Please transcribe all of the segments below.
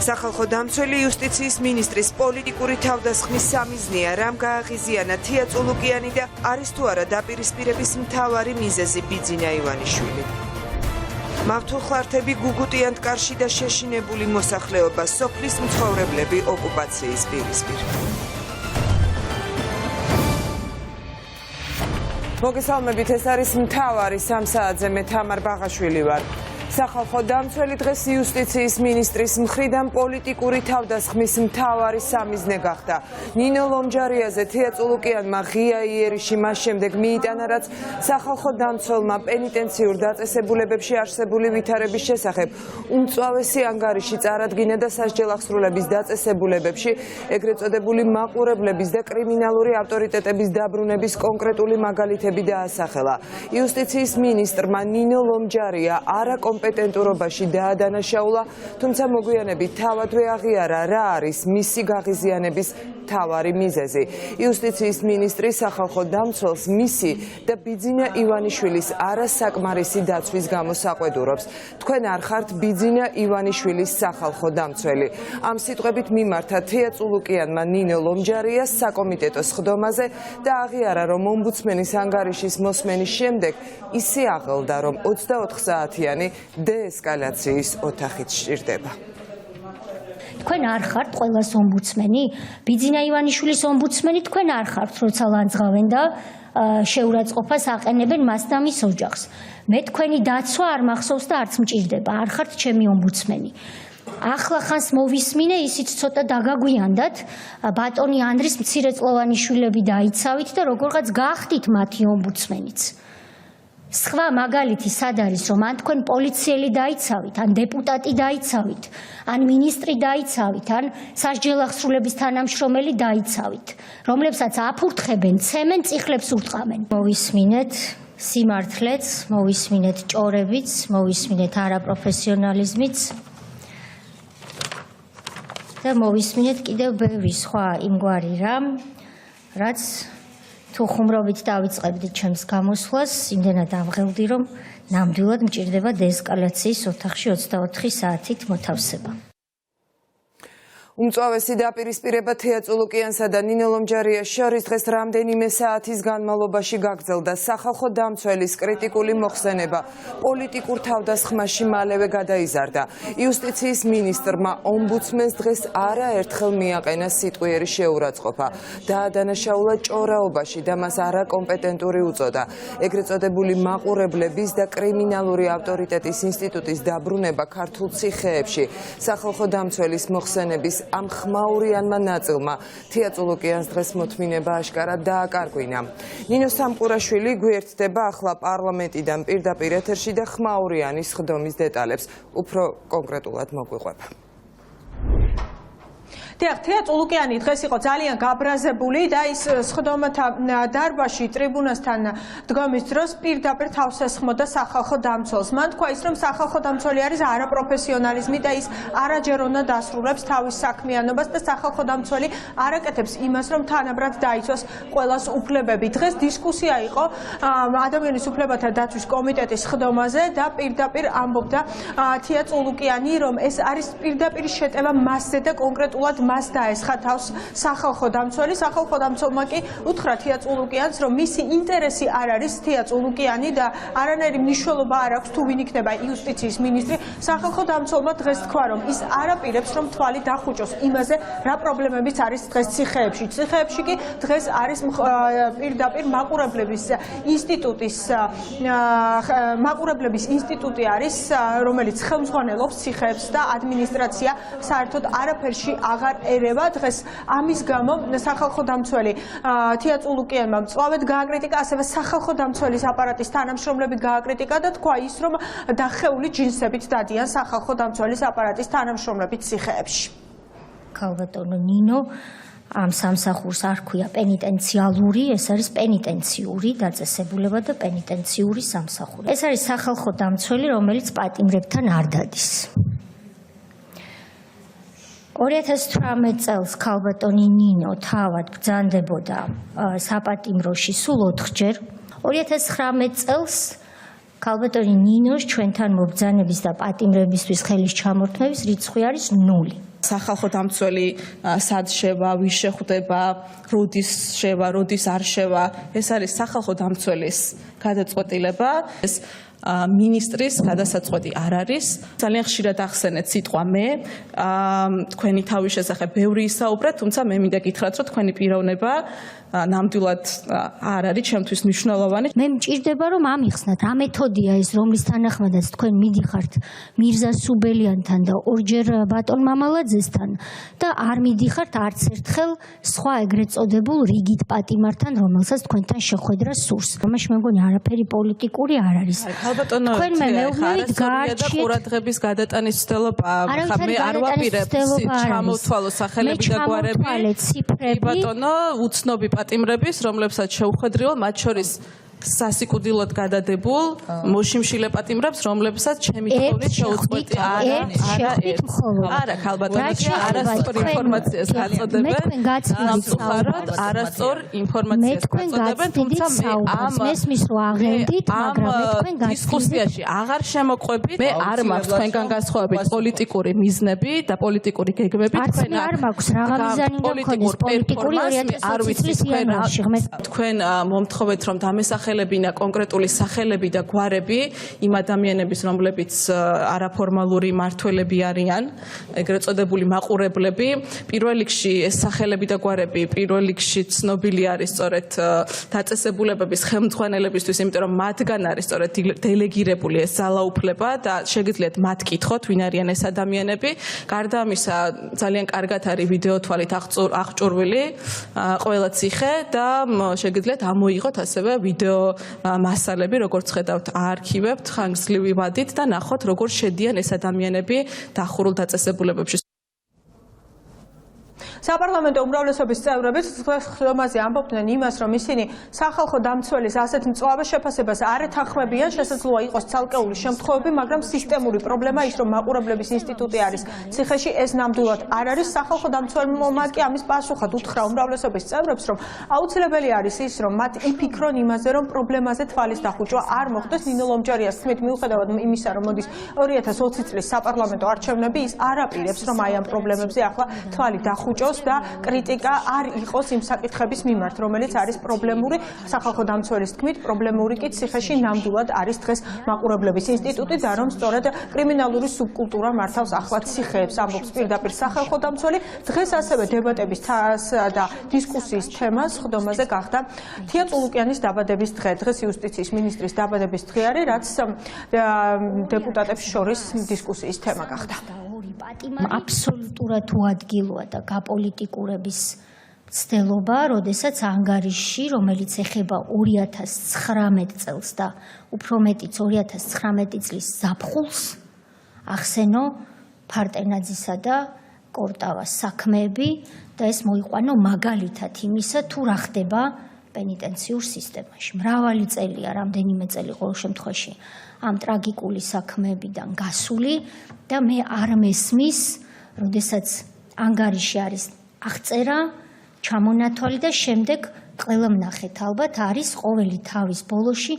სახალხო დამცველი იუსტიციის მინისტრის პოლიტიკური თავდასხმის სამიზნეა, რამ გააღიზიანა თია წულუკიანი და არის თუ არა დაპირისპირების მთავარი მიზეზი ბიძინა ივანიშვილი. მავთულხლართები გუგუტიანთკარში და შეშინებული მოსახლეობა, სოფლის მცხოვრებლები ოკუპაციის პირისპირ. მოგესალმებით, ეს არის მთავარი 3 საათზე, მე თამარ ბაღაშვილი ვარ. სახალხო დამცველი დღეს იუსტიციის მინისტრის მხრიდან პოლიტიკური თავდასხმის მთავარი სამიზნე გახდა. ნინო ლომჯარიაზე თია წულუკიანმა ღია იერიში მას შემდეგ მიიტანა, რაც სახალხო დამცველმა პენიტენციურ დაწესებულებებში არსებული ვითარების შესახებ უმწვავესი ანგარიში წარადგინა და სასჯელ აღსრულების დაწესებულებებში ეგრეთ წოდებული მაყურებლების და კრიმინალური ავტორიტეტების დაბრუნების კონკრეტული მაგალითები დაასახელა. იუსტიციის მინისტრმა ნინო ლომჯარია არაკომპეტენტურობაში დაადანაშაულა, თუმცა მოგვიანებით თავადვე აღიარა, რა არის მისი გაღიზიანების მთავარი მიზეზი. იუსტიციის მინისტრი სახალხო დამცველს მისი და ბიძინა ივანიშვილის არასაკმარისი დაცვის გამო საყვედურობს. თქვენ არ ხართ ბიძინა ივანიშვილის სახალხო დამცველი. ამ სიტყვებით მიმართა თია წულუკიანმა ნინო ლომჯარიას საკომიტეტო სხდომაზე და აღიარა, რომ ომბუდსმენის ანგარიშის მოსმენის შემდეგ ისე აღელდა, რომ 24 საათიანი დეესკალაციის ოთახით სჭირდება. თქვენ არ ხართ ყველას ომბუდსმენი? ბიძინა ივანიშვილის ომბუდსმენი თქვენ არ ხართ, როცა ლანძღავენ და შეურაცხყოფას აყენებენ მას და მის ოჯახს. მე თქვენი დაცვა არ მახსოვს და არც მჭირდება, არ ხართ ჩემი ომბუდსმენი. ახლა ხანს მოვისმინე, ისიც ცოტა დაგაგვიანდათ, ბატონი ანდრის მცირეწლოვანი შვილები დაიცავით და როგორღაც გახდით მათი ომბუდსმენიც. სხვა მაგალითი სად არის, რომ ან თქვენ პოლიციელი დაიცავით, ან დეპუტატი დაიცავით, ან მინისტრი დაიცავით, ან სასჯელ აღსრულების თანამშრომელი დაიცავით, რომლებსაც აფურთხებენ, ცემენ, წიხლებს ურტყამენ. მოვისმინეთ სიმართლეც, მოვისმინეთ ჭორებიც, მოვისმინეთ არაპროფესიონალიზმიც და მოვისმინეთ კიდევ ბევრი სხვა იმგვარი რამ, რაც თუ ხუმრობით დავიწყებდით ჩემს გამოსვლას, იმდენად ავღელდი, რომ ნამდვილად მჭირდება დეესკალაციის ოთახში 24 საათით მოთავსება. უმწვავესი დაპირისპირება თია წულუკიანსა და ნინო ლომჯარიას შორის დღეს რამდენიმე საათის განმავლობაში გაგრძელდა. სახალხო დამცველის კრიტიკული მოხსენება პოლიტიკურ თავდასხმაში მალევე გადაიზარდა. იუსტიციის მინისტრმა ომბუდსმენს დღეს არაერთხელ მიაყენა სიტყვიერი შეურაცხყოფა. დაადანაშაულა ჭორაობაში და მას არაკომპეტენტური უწოდა. ეგრეთ წოდებული მაყურებლების და კრიმინალური ავტორიტეტის ინსტიტუტის დაბრუნება ქართულ ციხეებში. სახალხო დამცველის მოხსენების ამ ხმაურიანმა ნაწილმა თია წულუკიანს დღეს მოთმინება აშკარად დააკარგვინა. ნინო სამყურაშვილი გვერდდება ახლა პარლამენტიდან პირდაპირ ეთერში და ხმაურიანის სხდომის დეტალებს უფრო კონკრეტულად მოგვიყვება. თია წულუკიანი დღეს იყო ძალიან გაბრაზებული და ის სხდომათა დარბაზში ტრიბუნასთან დგომის დროს პირდაპირ თავს ესხმოდა სახალხო დამცველს. მან თქვა ის, რომ სახალხო დამცველი არის არაპროფესიონალიზმი და ის არაჯერ უნდა დასრულებს თავის საქმიანობას და სახალხო დამცველი არაკეთებს იმას, რომ თანაბრად დაიცვას ყველას უფლებები. დღეს დისკუსია იყო ადამიანის უფლებათა დაცვის კომიტეტის სხდომაზე და პირდაპირ ამბობდა თია წულუკიანი, რომ ეს არის პირდაპირ შეტევა მასზე და კონკრეტულად მას დაესხა თავს სახალხო დამცველი. სახალხო დამცველმა კი უთხრა თია წულუკიანს, რომ მისი ინტერესი არ არის თია წულუკიანი და არანაირი მნიშვნელობა არ აქვს თუ ვინ იქნება იუსტიციის მინისტრი. სახალხო დამცველმა დღეს თქვა, რომ ის არაპირებს, რომ თვალი დახუჭოს იმაზე, რა პრობლემებიც არის დღეს ციხეებში. ციხეებში კი დღეს არის პირდაპირ მაყურებლების ინსტიტუტი არის, რომელიც ხელმძღვანელობს ციხეებს და ადმინისტრაცია საერთოდ არაფერში აღარ ერევა. დღეს ამის გამო სახალხო დამცველი თია წულუკიანმა მწვავედ გააკრიტიკა, ასევე სახალხო დამცველის აპარატის თანამშრომლები გააკრიტიკა და თქვა ის, რომ დახეული ჯინსებით დადიან სახალხო დამცველის აპარატის თანამშრომლები ციხეებში. ქალბატონო ნინო ამ სამსახურს არ ქვია პენიტენციალური, ეს არის პენიტენციური დაწესებულება და პენიტენციური სამსახური. ეს არის სახალხო დამცველი, რომელიც პატიმრებთან არ დადის. 2018 წელს ქალბატონი ნინო თავად ბრძანდებოდა საპატიმროში სულ 4 ჯერ. 2019 წელს ქალბატონი ნინოს ჩვენთან მობრძანების და პატიმრებისთვის ხელის ჩამორთმევის რიცხვი არის 0. სახალხო დამცველი სად შევა, ვის შეხვდება, როდის შევა, როდის არ შევა, ეს არის სახალხო დამცველის გადაწყვეტილება. ეს მინისტრის გადასაწყვეტი არ არის. ძალიან ხშირად ახსენეთ სიტყვა მე, თქვენი თავის შესახებ ბევრი ისაუბრეთ, თუმცა მე მინდა გითხრათ, რომ თქვენი პიროვნება ნამდვილად არ არის ჩემთვის მნიშვნელოვანი. მე მჭირდება რომ ამიხსნათ რა მეთოდია ეს რომლის თანახმადაც თქვენ მიდიხართ მირზა სუბელიანთან და ორჯერ ბატონ მამალაძესთან და არ მიდიხართ არც ერთხელ სხვა ეგრეთ წოდებულ რიგით პატიმართან რომელსაც თქვენთან შეხვედრა სურს. ამაში მე მგონი არაფერი პოლიტიკური არ არის. ქალბატონო, მეუბნებით გაარჩიეთ ყურადღების გადატანის ცდელობა, მე არ ვაპირებ ჩამოთვალო სახელები და გვარები. ბატონო, უცნობი პატიმრების, რომლებსაც შეუხედრივად მათ შორის სასიკუდილოდ გადადებულ მოშიმშილე პატიმრებს, რომლებსაც ჩემი თქმით შეუწყვეტი არა ქალბატონო, არასწორ ინფორმაციას გაწოდებენ. არასწორ ინფორმაციას გაწოდებენ, თუმცა მე ამ დისკუსიაში აღარ შემოყვებით. მე არ მაქვს თქვენგან განსხვავებით პოლიტიკური მიზნები და პოლიტიკური გეგმები. თქვენ არ მაქვს რაღა მიზანი გქონდეს პოლიტიკური 2020 წლის იანვარში. თქვენ მომთხოვეთ რომ დამესახელება კონკრეტული სახელები და გვარები იმ ადამიანების, რომლებიც არაფორმალური მმართველები არიან, ეგრეთ წოდებული მაყურებლები. პირველ რიგში ეს სახელები და გვარები პირველ რიგში ცნობილი არის სწორედ დაწესებულებების ხელმძღვანელებისთვის, იმიტომ რომ მათგან არის სწორედ დელეგირებული ეს ძალაუფლება და შეგიძლიათ მათ კითხოთ, ვინ არიან ეს ადამიანები. გარდა ამისა, ძალიან კარგად არის ვიდეო თვალით აღჭურვილი ყველა ციხე და შეგიძლიათ ამოიღოთ ასევე ვიდეო მასალები, როგორც ხედავთ, აარქივებთ ხანგრძლივი ვადით და ნახოთ, როგორ შედიან ეს ადამიანები დახურულ დაწესებულებებში. საპარლამენტო უმრავლესობის წევრებიც ხლომაზე ამბობდნენ იმას, რომ ისინი სახალხო დამცველის ასეთ მწვავე შეფასებას არ ეთანხმებიან, შესაძლოა იყოს ცალკეული შემთხვევები, მაგრამ სისტემური პრობლემა ის, რომ მაყურებლების ინსტიტუტი არის ციხეში, ეს ნამდვილად არ არის. სახალხო დამცველმა კი ამის პასუხად უთხრა უმრავლესობის წევრებს, რომ აუცილებელი არის ის, რომ მათ იფიქრონ იმაზე, რომ პრობლემაზე თვალის დახუჭვა არ მოხდეს. ნინო ლომჯარიას თქმით, მიუხედავად იმისა, რომ მოდის 2020 წლის საპარლამენტო არჩევნები, ის არ აპირებს, რომ აი ამ პრობლემებზე ახლა თვალი დახუჭოს და კრიტიკა არ იყოს იმ საკითხების მიმართ, რომელიც არის პრობლემური. სახალხო დამცველის თქმით, პრობლემური კი ციხეში ნამდვილად არის დღეს მაყურებლების ინსტიტუტი და რომ სწორედ კრიმინალური სუბკულტურა მართავს ახლა ციხეებს, ამბობს პირდაპირ სახალხო დამცველი. დღეს ასევე დებატების და დისკუსიის თემა სხდომაზე გახდა თია წულუკიანის დაბადების დღე. დღეს იუსტიციის მინისტრის დაბადების დღე არის, რაც დეპუტატებს შორის დისკუსიის თემა გახდა. აბსოლუტურად უადგილოა და გაპოლიტიკურების ცდელობა, როდესაც ანგარიში, რომელიც ეხება 2019 წელს და უფრო მეტიც 2019 წლის ზაფხულს, ახსენო ფარტენაძისა და კორტავას საქმეები და ეს მოიყვანო მაგალითად იმისა, თუ რა ხდება პენიტენციურ სისტემაში. მრავალი წელია, რამდენიმე წელი ყოველ შემთხვევაში ამ ტრაგიკული საქმეებიდან გასული და მე არ მესმის, როდესაც ანგარიში არის აღწერა, ჩამონათვალი და შემდეგ ყველა ვნახეთ, ალბათ არის ყოველი თავის ბოლოში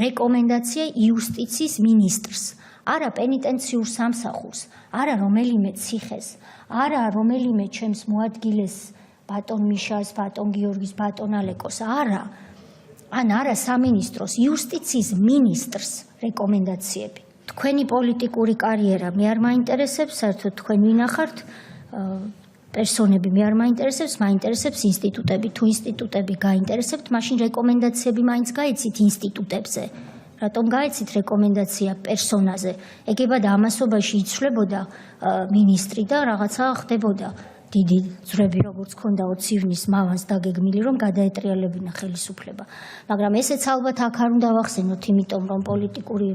რეკომენდაცია იუსტიციის მინისტრს, არა პენიტენციურ სამსახურს, არა რომელიმე ციხეს, არა რომელიმე ჩემს მოადგილეს ბატონ მიშას, ბატონ გიორგის, ბატონ ალეკოს, არა. ან არა სამინისტროს, იუსტიციის მინისტრს რეკომენდაციები. თქვენი პოლიტიკური კარიერა მე არ მაინტერესებს, საერთოდ თქვენ ვინახართ, პერსონები მე არ მაინტერესებს, მაინტერესებს ინსტიტუტები. თუ ინსტიტუტები გაინტერესებთ, მაშინ რეკომენდაციები მაინც გაიცით ინსტიტუტებზე. რატომ გაიცით რეკომენდაცია პერსონაზე? ეგებად ამასობაში იცვლებოდა მინისტრი და რაღაცა ხდებოდა. დიდი ძრები, როგორც ქონდა 20 ივნის მავანს დაგეგმილი, რომ გადაეტრიალებინა ხელისუფლება. მაგრამ ესეც ალბათ აქ არ უნდა ვახსენოთ, იმიტომ რომ პოლიტიკური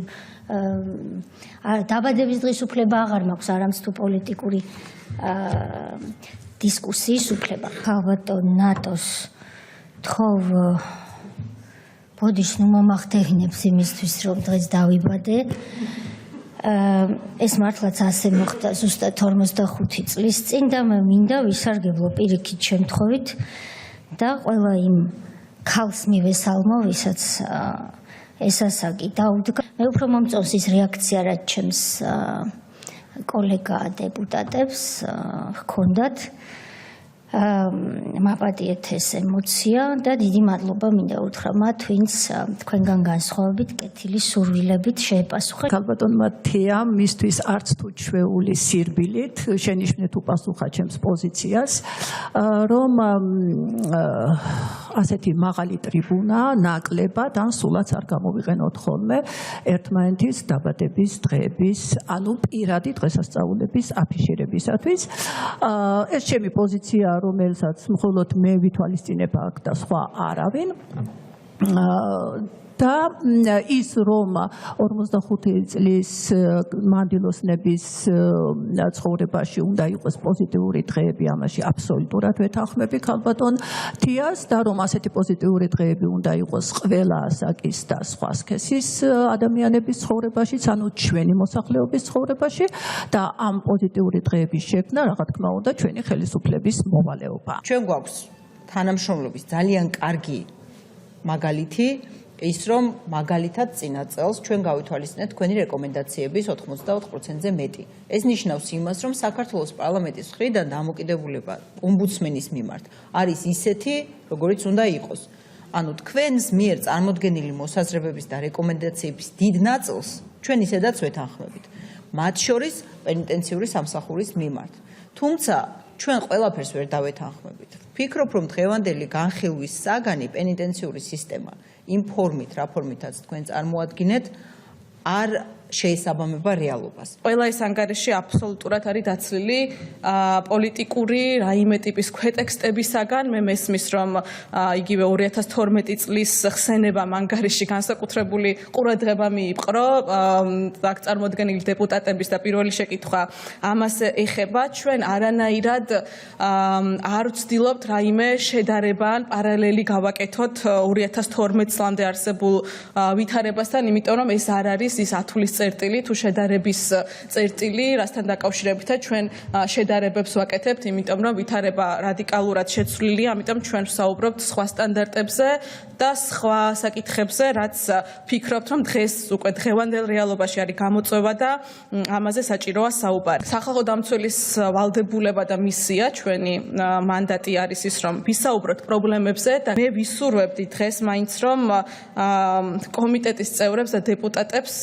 დაბადების დღის უფლება აღარ მაქვს, არამც თუ პოლიტიკური დისკუსიის უფლება. ალბათ ნატოს თხოვ ბოდიშ ნუ მომახდენებს იმისთვის, რომ დღეს დავიბადე. ეს მართლაც ასე მოხდა ზუსტად 45 წლის წინ და მე მინდა ვისარგებლო პირიქით შემთხვევით და ყველა იმ ქალს მივესალმო, ვისაც ეს ასაკი დაუდგა. მე უფრო მომწონს ის რეაქცია, რაც ჩემს კოლეგა დეპუტატებს ჰქონდათ. მაპატიეთ ეს ემოცია და დიდი მადლობა მინდა უთხრა მათ, ვინც თქვენგან განსხვავებით კეთილი სურვილებით შეეპასუხა. ქალბატონმა თეამ მისთვის არც თუ ჩვეული სირბილით შენიშვნეთ უპასუხა ჩემს პოზიციას, რომ ასეთი მაღალი ტრიბუნა ნაკლებად ან სულაც არ გამოვიყენოთ ხოლმე ერთმანეთის დაბადების დღეების, ანუ პირადი დღესასწაულების აფიშირებისათვის. ეს ჩემი პოზიცია, რომელსაც მხოლოდ მე ვითვალისწინებ აქ და სხვა არავინ. და ის რომ 45 წლის მანდილოსნების ცხოვრებაში უნდა იყოს პოზიტიური დღეები, ამაში აბსოლუტურად ვეთანხმები ქალბატონ თიას და რომ ასეთი პოზიტიური დღეები უნდა იყოს ყველა ასაკის და სხვა სქესის ადამიანების ცხოვრებაში, ანუ ჩვენი მოსახლეობის ცხოვრებაში და ამ პოზიტიური დღეების შექმნა, რა თქმა უნდა, ჩვენი ხელისუფლების მოვალეობა. ჩვენ გვაქვს თანამშრომლობის ძალიან კარგი მაგალითი. ის რომ მაგალითად წინა წელს ჩვენ გავითვალისწინეთ თქვენი რეკომენდაციების 84%-ზე მეტი. ეს ნიშნავს იმას, რომ საქართველოს პარლამენტის მხრიდან დამოკიდებულება ომბუდსმენის მიმართ არის ისეთი, როგორიც უნდა იყოს. ანუ თქვენს მიერ წარმოდგენილი მოსაზრებების და რეკომენდაციების დიდ ნაწილს ჩვენ ისედაც ვეთანხმებით. მათ შორის პენიტენციური სამსახურის მიმართ. თუმცა ჩვენ ყველაფერს ვერ დავეთანხმებით. ვფიქრობ, რომ დღევანდელი განხილვის საგანი პენიტენციური სისტემა იმ ფორმით, რა ფორმითაც თქვენ წარმოადგენთ, არ შეესაბამება რეალობას. ყველა ეს ანგარიში აბსოლუტურად არის დაცლილი პოლიტიკური რაიმე ტიპის ქვეტექსტებისაგან. მე მესმის, რომ იგივე 2012 წლის ხსენებამ ანგარიში განსაკუთრებული ყურადღება მიიპყრო. აქ წარმოდგენილი დეპუტატების და პირველი შეკითხვა ამას ეხება. ჩვენ არანაირად არ ვცდილობთ რაიმე შედარება ან პარალელი გავაკეთოთ 2012 წლამდე არსებულ ვითარებასთან, იმიტომ რომ ეს არ არის ის ათვლის წერტილი თუ შედარების წერტილი, რასთან დაკავშირებითაც ჩვენ შედარებებს ვაკეთებთ, იმიტომ რომ ვითარება რადიკალურად შეცვლილია, ამიტომ ჩვენ ვსაუბრობთ სხვა სტანდარტებზე და სხვა საკითხებზე, რაც ფიქრობთ, რომ დღეს უკვე დღევანდელ რეალობაში არის გამოწვევა და ამაზე საჭიროა საუბარი. სახალხო დამცველის ვალდებულება და მისია, ჩვენი მანდატი არის ის, რომ ვისაუბროთ პრობლემებზე და მე ვისურვებდი დღეს მაინც, რომ კომიტეტის წევრებს და დეპუტატებს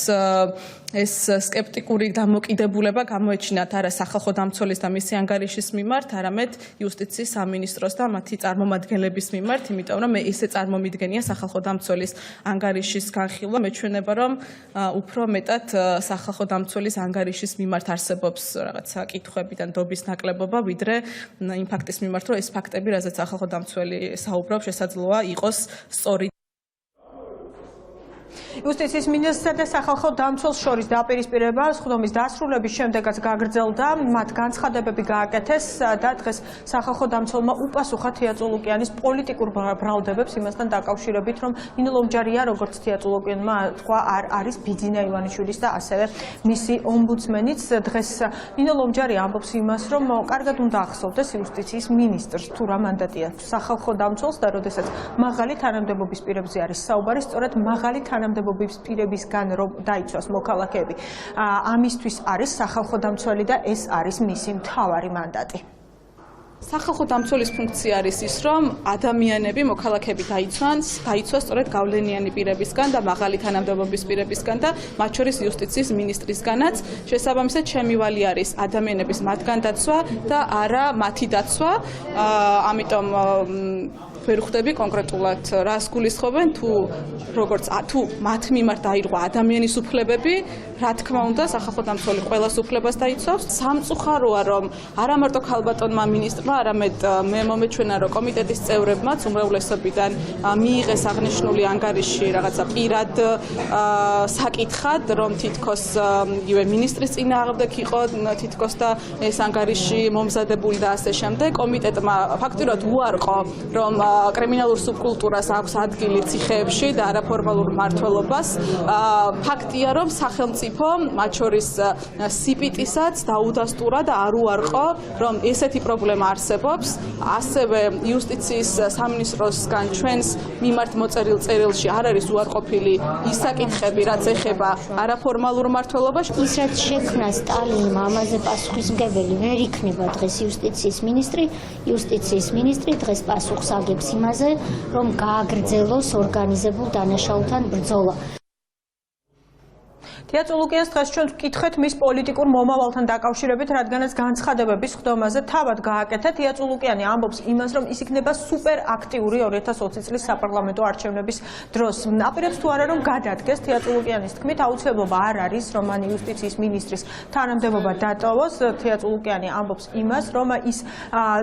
ეს სკეპტიკური დამოკიდებულება გამოეჩინათ არა სახალხო დამცველის და მისი ანგარიშის მიმართ, არამედ იუსტიციის სამინისტროს და მათი წარმომადგენლების მიმართ, იმიტომ რომ მე ესე წარმომიდგენია სახალხო დამცველის ანგარიშის განხილვა. მეჩვენება, რომ უფრო მეტად სახალხო დამცველის ანგარიშის მიმართ არსებობს რაღაცა კითხვები და ნდობის ნაკლებობა, ვიდრე იმ ფაქტის მიმართ, რომ ეს ფაქტები, რაზეც სახალხო დამცველი საუბრობს, შესაძლოა იყოს სწორი. იუსტიციის მინისტრსა და სახალხო დამცველს შორის დაპირისპირება სხდომის დასრულების შემდეგაც გაგრძელდა, მათ განცხადებები გააკეთეს და დღეს სახალხო დამცველმა უპასუხა თია წულუკიანის პოლიტიკურ ბრალდებებს იმასთან დაკავშირებით, რომ ნინო ლომჯარია, როგორც თია წულუკიანმა თქვა, არ არის ბიძინა ივანიშვილის და ასევე მისი ომბუდსმენიც. დღეს ნინო ლომჯარი ამბობს იმას, რომ კარგად უნდა ახსოვდეს იუსტიციის მინისტრს თუ რა მანდატი აქვს სახალხო დამცველს და როდესაც მაღალი თანამდებობის პირებზე არის საუბარი, სწორედ მაღალი თანამდებობის პირებისგან რომ დაიცვას მოქალაქეები. ამისთვის არის სახალხო დამცველი და ეს არის მისი მთავარი მანდატი. სახალხო დამცველის ფუნქცია არის ის, რომ ადამიანები, მოქალაქეები დაიცვას სწორედ გავლენიანი პირებისგან და მაღალი თანამდებობის პირებისგან და მათ შორის იუსტიციის მინისტრისგანაც. შესაბამისად, ჩემი ვალი არის ადამიანების მათგან დაცვა და არა მათი დაცვა. ამიტომ ვერ ხვდები კონკრეტულად რას გულისხმობენ, თუ მათ მიმართ დაირღვა ადამიანის უფლებები, რა თქმა უნდა, სახალხო დამცველი ყველას უფლებას დაიცავს. სამწუხაროა, რომ არა მარტო ქალბატონმა მინისტრმა, არამედ მე მომეჩვენა, რომ კომიტეტის წევრებმაც უმრავლესობიდან მიიღეს აღნიშნული ანგარიში რაღაცა პირად საკითხად, რომ თითქოს იგივე მინისტრის წინააღმდეგ იყო თითქოს და ეს ანგარიში მომზადებული და ასე შემდეგ. კომიტეტმა ფაქტურად უარყო, რომ კრიმინალურ სუბკულტურას აქვს ადგილი ციხეებში და არაფორმალურ მმართველობას. ფაქტია, რომ სახელმწიფო, მათ შორის სიპიტისაც დაუდასტურა და არ უარყო, რომ ესეთი პრობლემა არსებობს, ასევე იუსტიციის სამინისტროსგან ჩვენს მიმართ მოწერილ წერილში არ არის უარყოფილი ის საკითხები, რაც ეხება არაფორმალურ მმართველობას. ის რაც შექმნა სტალინმა ამაზე პასუხისმგებელი ვერ იქნება დღეს იუსტიციის მინისტრი დღეს პასუხს აგებს იმაზე, რომ გააგრძელოს ორგანიზებულ დანაშაულთან ბრძოლა. თია წულუკიანს დღეს ჩვენ ვკითხეთ მის პოლიტიკურ მომავალთან დაკავშირებით, რადგანაც განცხადებების ხდომაზე თავად გააკეთეთ. თია წულუკიანი ამბობს იმას, რომ ის იქნება სუპერ აქტიური 2020 წლის საპარლამენტო არჩევნების დროს. აპირებს თუ არა რომ გადადგეს, თია წულუკიანის თქმით, აუცილებლობა არ არის, რომ მან იუსტიციის მინისტრის თანამდებობა დატოვოს. თია წულუკიანი ამბობს იმას, რომ ის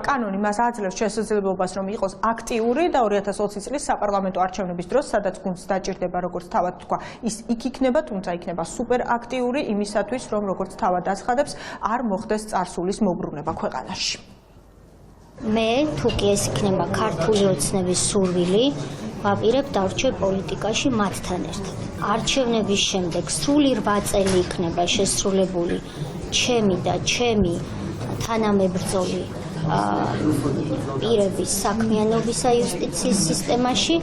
კანონი მას აძლევს შესაძლებლობას, რომ იყოს აქტიური და 2020 წლის საპარლამენტო არჩევნების დროს, სადაც გუნდს დაჭირდება, როგორც თავად თქვა, ის იქ იქნება, თუმცა იქნება სუპერ აქტიური იმისათვის, რომ როგორც თავად აცხადებს, არ მოხდეს წარსულის მოbrunება ქვეყანაში. მე თუ კი ეს იქნება ქართული ოცნების სურვილი, ვაპირებ დავრჩე პოლიტიკაში მათთან ერთად. არჩევნების შემდეგ სრული 8 წელი იქნება შესრულებული ჩემი და ჩემი თანამებრძოლი პირების საქმიანობისა იუსტიციის სისტემაში.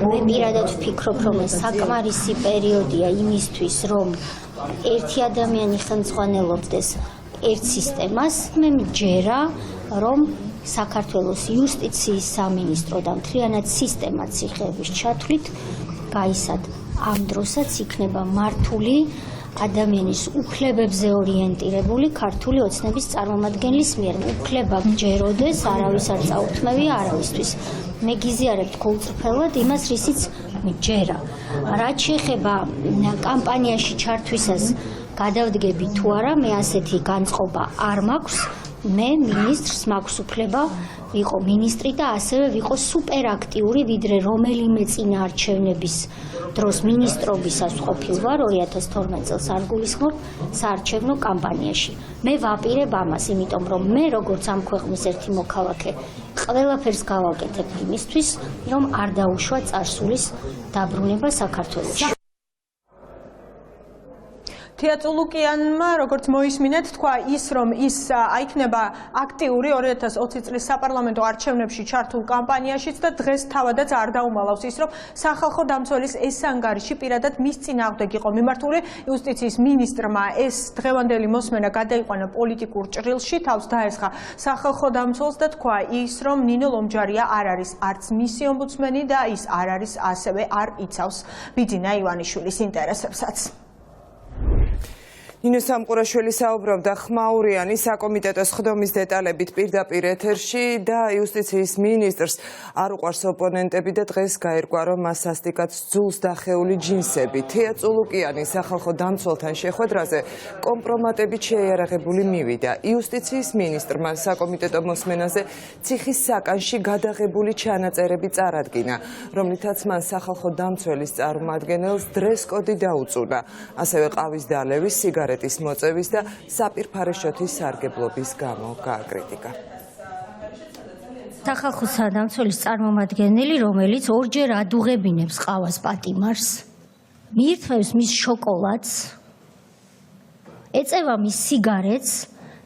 მე პირადად ვფიქრობ, რომ ეს საკმარისი პერიოდია იმისთვის, რომ ერთი ადამიანი ხელმძღვანელობდეს ერთ სისტემას. მე მჯერა, რომ საქართველოს იუსტიციის სამინისტრო და მთლიანად სისტემა ციხეების ჩათვლით გაისად ამ დროსაც იქნება მართული ადამიანის უფლებებზე ორიენტირებული ქართული ოცნების წარმომადგენლის მიერ. უფლება გჯეროდეს, არავის არ წაუთმევია არავისთვის. მე გიზიარებთ გულწრფელად იმას, რისიც მჯერა. რაც შეეხება კამპანიაში ჩართვისას გადავდგები თუ არა, მე ასეთი განწყობა არ მაქვს. მე მინისტრს მაქვს უფლება ვიყო მინისტრი და ასევე ვიყო სუპერაქტიური, ვიდრე რომელიმე წინა არჩევნების დროს მინისტრობისას ყოფილ ვარ 2012 წელს არ გულისხმობ საარჩევნო კამპანიაში. მე ვაპირებ ამას, იმიტომ რომ მე როგორც ამ ქვეყნის ერთი მოქალაქე ყველაფერს გავაკეთებ იმისთვის, რომ არ დაუშვა წარსულის დაბრუნება საქართველოში. თია წულუკიანმა, როგორც მოისმინეთ, თქვა ის, რომ ის აიქნება აქტიური 2020 წლის საპარლამენტო არჩევნებში ჩართულ კამპანიაშიც და დღეს თავადაც არ დაუმალავს ის, რომ სახალხო დამცველის ეს ანგარიში პირადად მის წინააღმდეგ იყო მიმართული. იუსტიციის მინისტრმა ეს დღევანდელი მოსმენა გადაიყვანა პოლიტიკურ ჭრილში, თავს დაესხა სახალხო დამცველს და თქვა ის, რომ ნინო ლომჯარია არ არის არც მისი ომბუდსმენი და ის არ არის ასევე არ იცავს ბიძინა ივანიშვილის ინტერესებსაც. ნინო სამყურაშვილი საუბრობდა ხმაურიანი საკომიტეტოს ხდომის დეტალებით პირდაპირ ეთერში და იუსტიციის მინისტრს არ უყვარს ოპონენტები და დღეს გაირკვა, რომ მას სასტიკად სძულს დახეული ჯინსები. თია წულუკიანი სახალხო დამცველთან შეხვედრაზე კომპრომატებით შეიარაღებული მივიდა. იუსტიციის მინისტრმა საკომიტეტო მოსმენაზე ციხის საკანში გადაღებული ჩანაწერები წარადგინა, რომლითაც მან სახალხო დამცველის წარმომადგენელს დრეს-კოდი დაუწუნა. ასევე ყავის დალევის, სიგარეტის მოწევის და საპირფარეშოთის სარგებლობის გამო გააკრიტიკა. სახალხო დამცველის წარმომადგენელი, რომელიც ორჯერ ადუღებინებს ყავას პატიმარს, მიირთმევს მის შოკოლადს, ეწევა მის სიგარეტს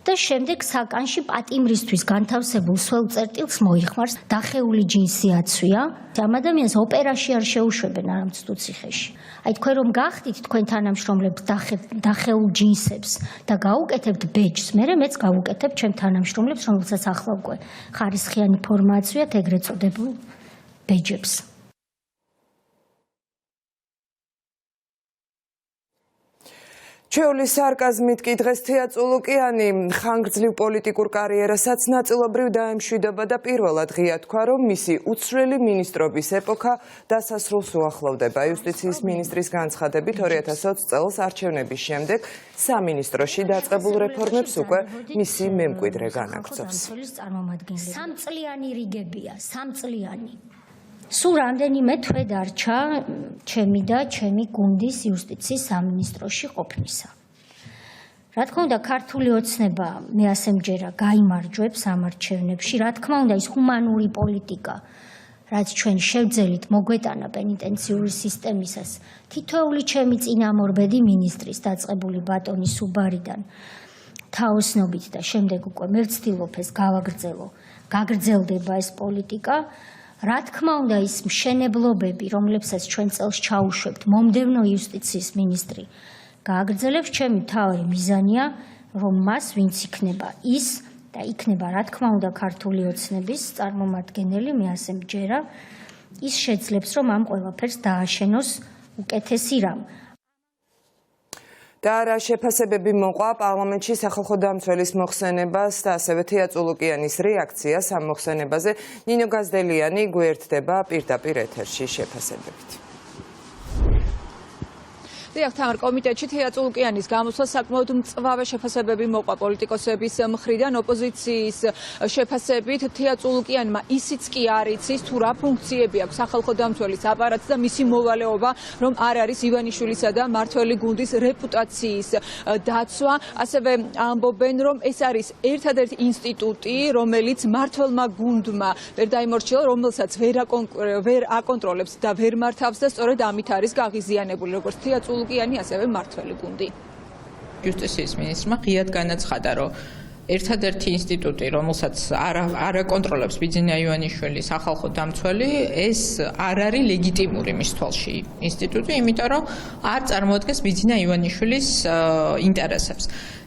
და შემდეგ საკანში პატიმრისთვის განთავსებულ სველ წერტილს მოიხმარს, დახეული ჯინსი აცვია. ამ ადამიანს ოპერაში არ შეუშვებენ არამც თუ ციხეში. აი თქვენ რომ გახდით თქვენ თანამშრომლებს დახეულ ჯინსებს და გაუკეთებთ ბეჯს, მერე მეც გავუკეთებ ჩემ თანამშრომლებს, რომელსაც ახლა უკვე ხარისხიანი ფორმა აცვიათ ეგრეთ წოდებულ ბეჯებს. ჩვეული სარკაზმით კი დღეს თია წულუკიანი ხანგრძლივ პოლიტიკურ კარიერასაც ნაწილობრივ დაემშვიდობა და პირველად ღია თქვა, რომ მისი უცვლელი მინისტრობის ეპოქა დასასრულს უახლოვდება. იუსტიციის მინისტრის განცხადებით 2020 წელს არჩევნების შემდეგ სამინისტროში დაწყებულ რეფორმებს უკვე მისი მემკვიდრე განაგრძობს. სამწლიანი რიგებია, სამწლიანი. სულ რამდენიმე თვე დარჩა ჩემი და ჩემი გუნდის იუსტიციის სამინისტროში ყოფნისა. რა თქმა უნდა, ქართული ოცნება, მე ასე მჯერა, გაიმარჯვებს ამ არჩევნებში. რა თქმა უნდა, ის ჰუმანური პოლიტიკა, რაც ჩვენ შევძელით მოგვეტანა პენიტენციური სისტემისას, თითოეული ჩემი წინამორბედი მინისტრის დაწყებული ბატონი სუბარიდან თაოსნობით და შემდეგ უკვე მე ვცდილობ ეს გავაგრძელო გაგრძელდება ეს პოლიტიკა. რა თქმა უნდა, ის მშენებლობები, რომლებსაც ჩვენ წელს ჩაუშვებთ, მომდევნო იუსტიციის მინისტრი გააგრძელებს, ჩემი მთავარი მიზანია, რომ მას ვინც იქნება ის და იქნება, რა თქმა უნდა, ქართული ოცნების წარმომადგენელი, მე ასე მჯერა, ის შეძლებს, რომ ამ ყველაფერს დააშენოს უკეთესი რამ. და რა შეფასებები მოყვა პარლამენტში სახალხო დამცველის მოხსენებას და ასევე თეა წულუკიანის რეაქციას ამ მოხსენებაზე. ნინო გაზდელიანი გვერდდება პირდაპირ ეთერში შეფასებებით. თამარ კომიტეტში თეა წულუკიანის გამოსვლა საკმაოდ მწვავე შეფასებები მოყვა პოლიტიკოსების მხრიდან. ოპოზიციის შეფასებით თეა წულუკიანმა ისიც კი არ იცის თუ რა ფუნქციები აქვს სახალხო დამცველის აპარატს და მისი მოვალეობა, რომ არ არის ივანიშვილისა და მმართველი გუნდის რეპუტაციის დაცვა. ასევე ამბობენ, რომ ეს არის ერთადერთი ინსტიტუტი, რომელიც მმართველმა გუნდმა ვერ დაიმორჩილა, რომელსაც ვერ აკონტროლებს და ვერ მართავს და სწორედ ამით არის გაღიზიანებული, როგორც თეა წულუკიანი, ასევე მმართველი გუნდი. იუსტიციის მინისტრმა ღიად განაცხადა, რომ ერთადერთი ინსტიტუტი, რომელსაც არ აკონტროლებს ბიძინა ივანიშვილი, სახალხო დამცველი, ეს არ არის ლეგიტიმური მის თვალში ინსტიტუტი, იმიტომ რომ არ წარმოადგენს ბიძინა ივანიშვილის ინტერესებს.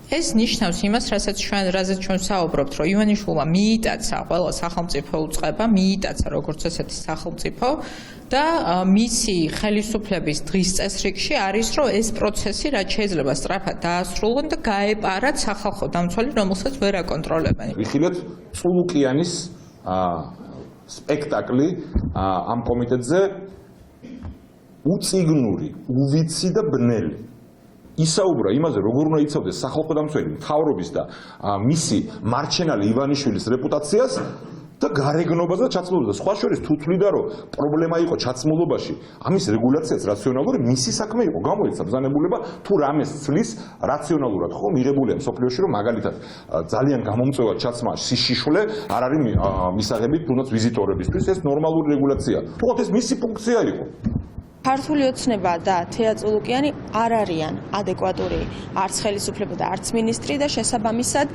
ეს ნიშნავს იმას, რაზეც ჩვენ საუბრობთ, რომ ივანიშვილმა მიიტაცა ყველა სახელმწიფო უწყება, მიიტაცა როგორც ესეთი სახელმწიფო და მისი ხელისუფლების დღის წესრიგში არის, რომ ეს პროცესი რაც შეიძლება სწრაფად დაასრულონ და გაეპარათ სახალხო დამცველი, რომელსაც ვერ აკონტროლებენ. ვიხილეთ წულუკიანის სპექტაკლი ამ კომიტეტზე უწიგნური, უვიცი და ბნელი. ისაუბრა იმაზე, როგორ უნდა იცავდეს სახალხო დამცველი მთავრობის და მისი მარჩენალი ივანიშვილის რეპუტაციას და გარეგნობაზე და ჩაცმულობაზე. სხვა შორის თუ თვლიდა, რომ პრობლემა იყო ჩაცმულობაში, ამის რეგულაციაც რაციონალური, მისი საქმე იყო. გამოიცა ბრძანებულება, თუ რამეს ცლის რაციონალურად ხო მიღებულია მსოფლიოში, რომ მაგალითად ძალიან გამომწვევად ჩაცმა სიშიშვლე არ არის მისაღები თუნდაც ვიზიტორებისთვის, ეს ნორმალური რეგულაცია. თუმცა ეს მისი ფუნქცია იყო. ქართული ოცნება და თეა წულუკიანი არ არიან ადეკვატური არც ხელისუფლება და არც მინისტრი და შესაბამისად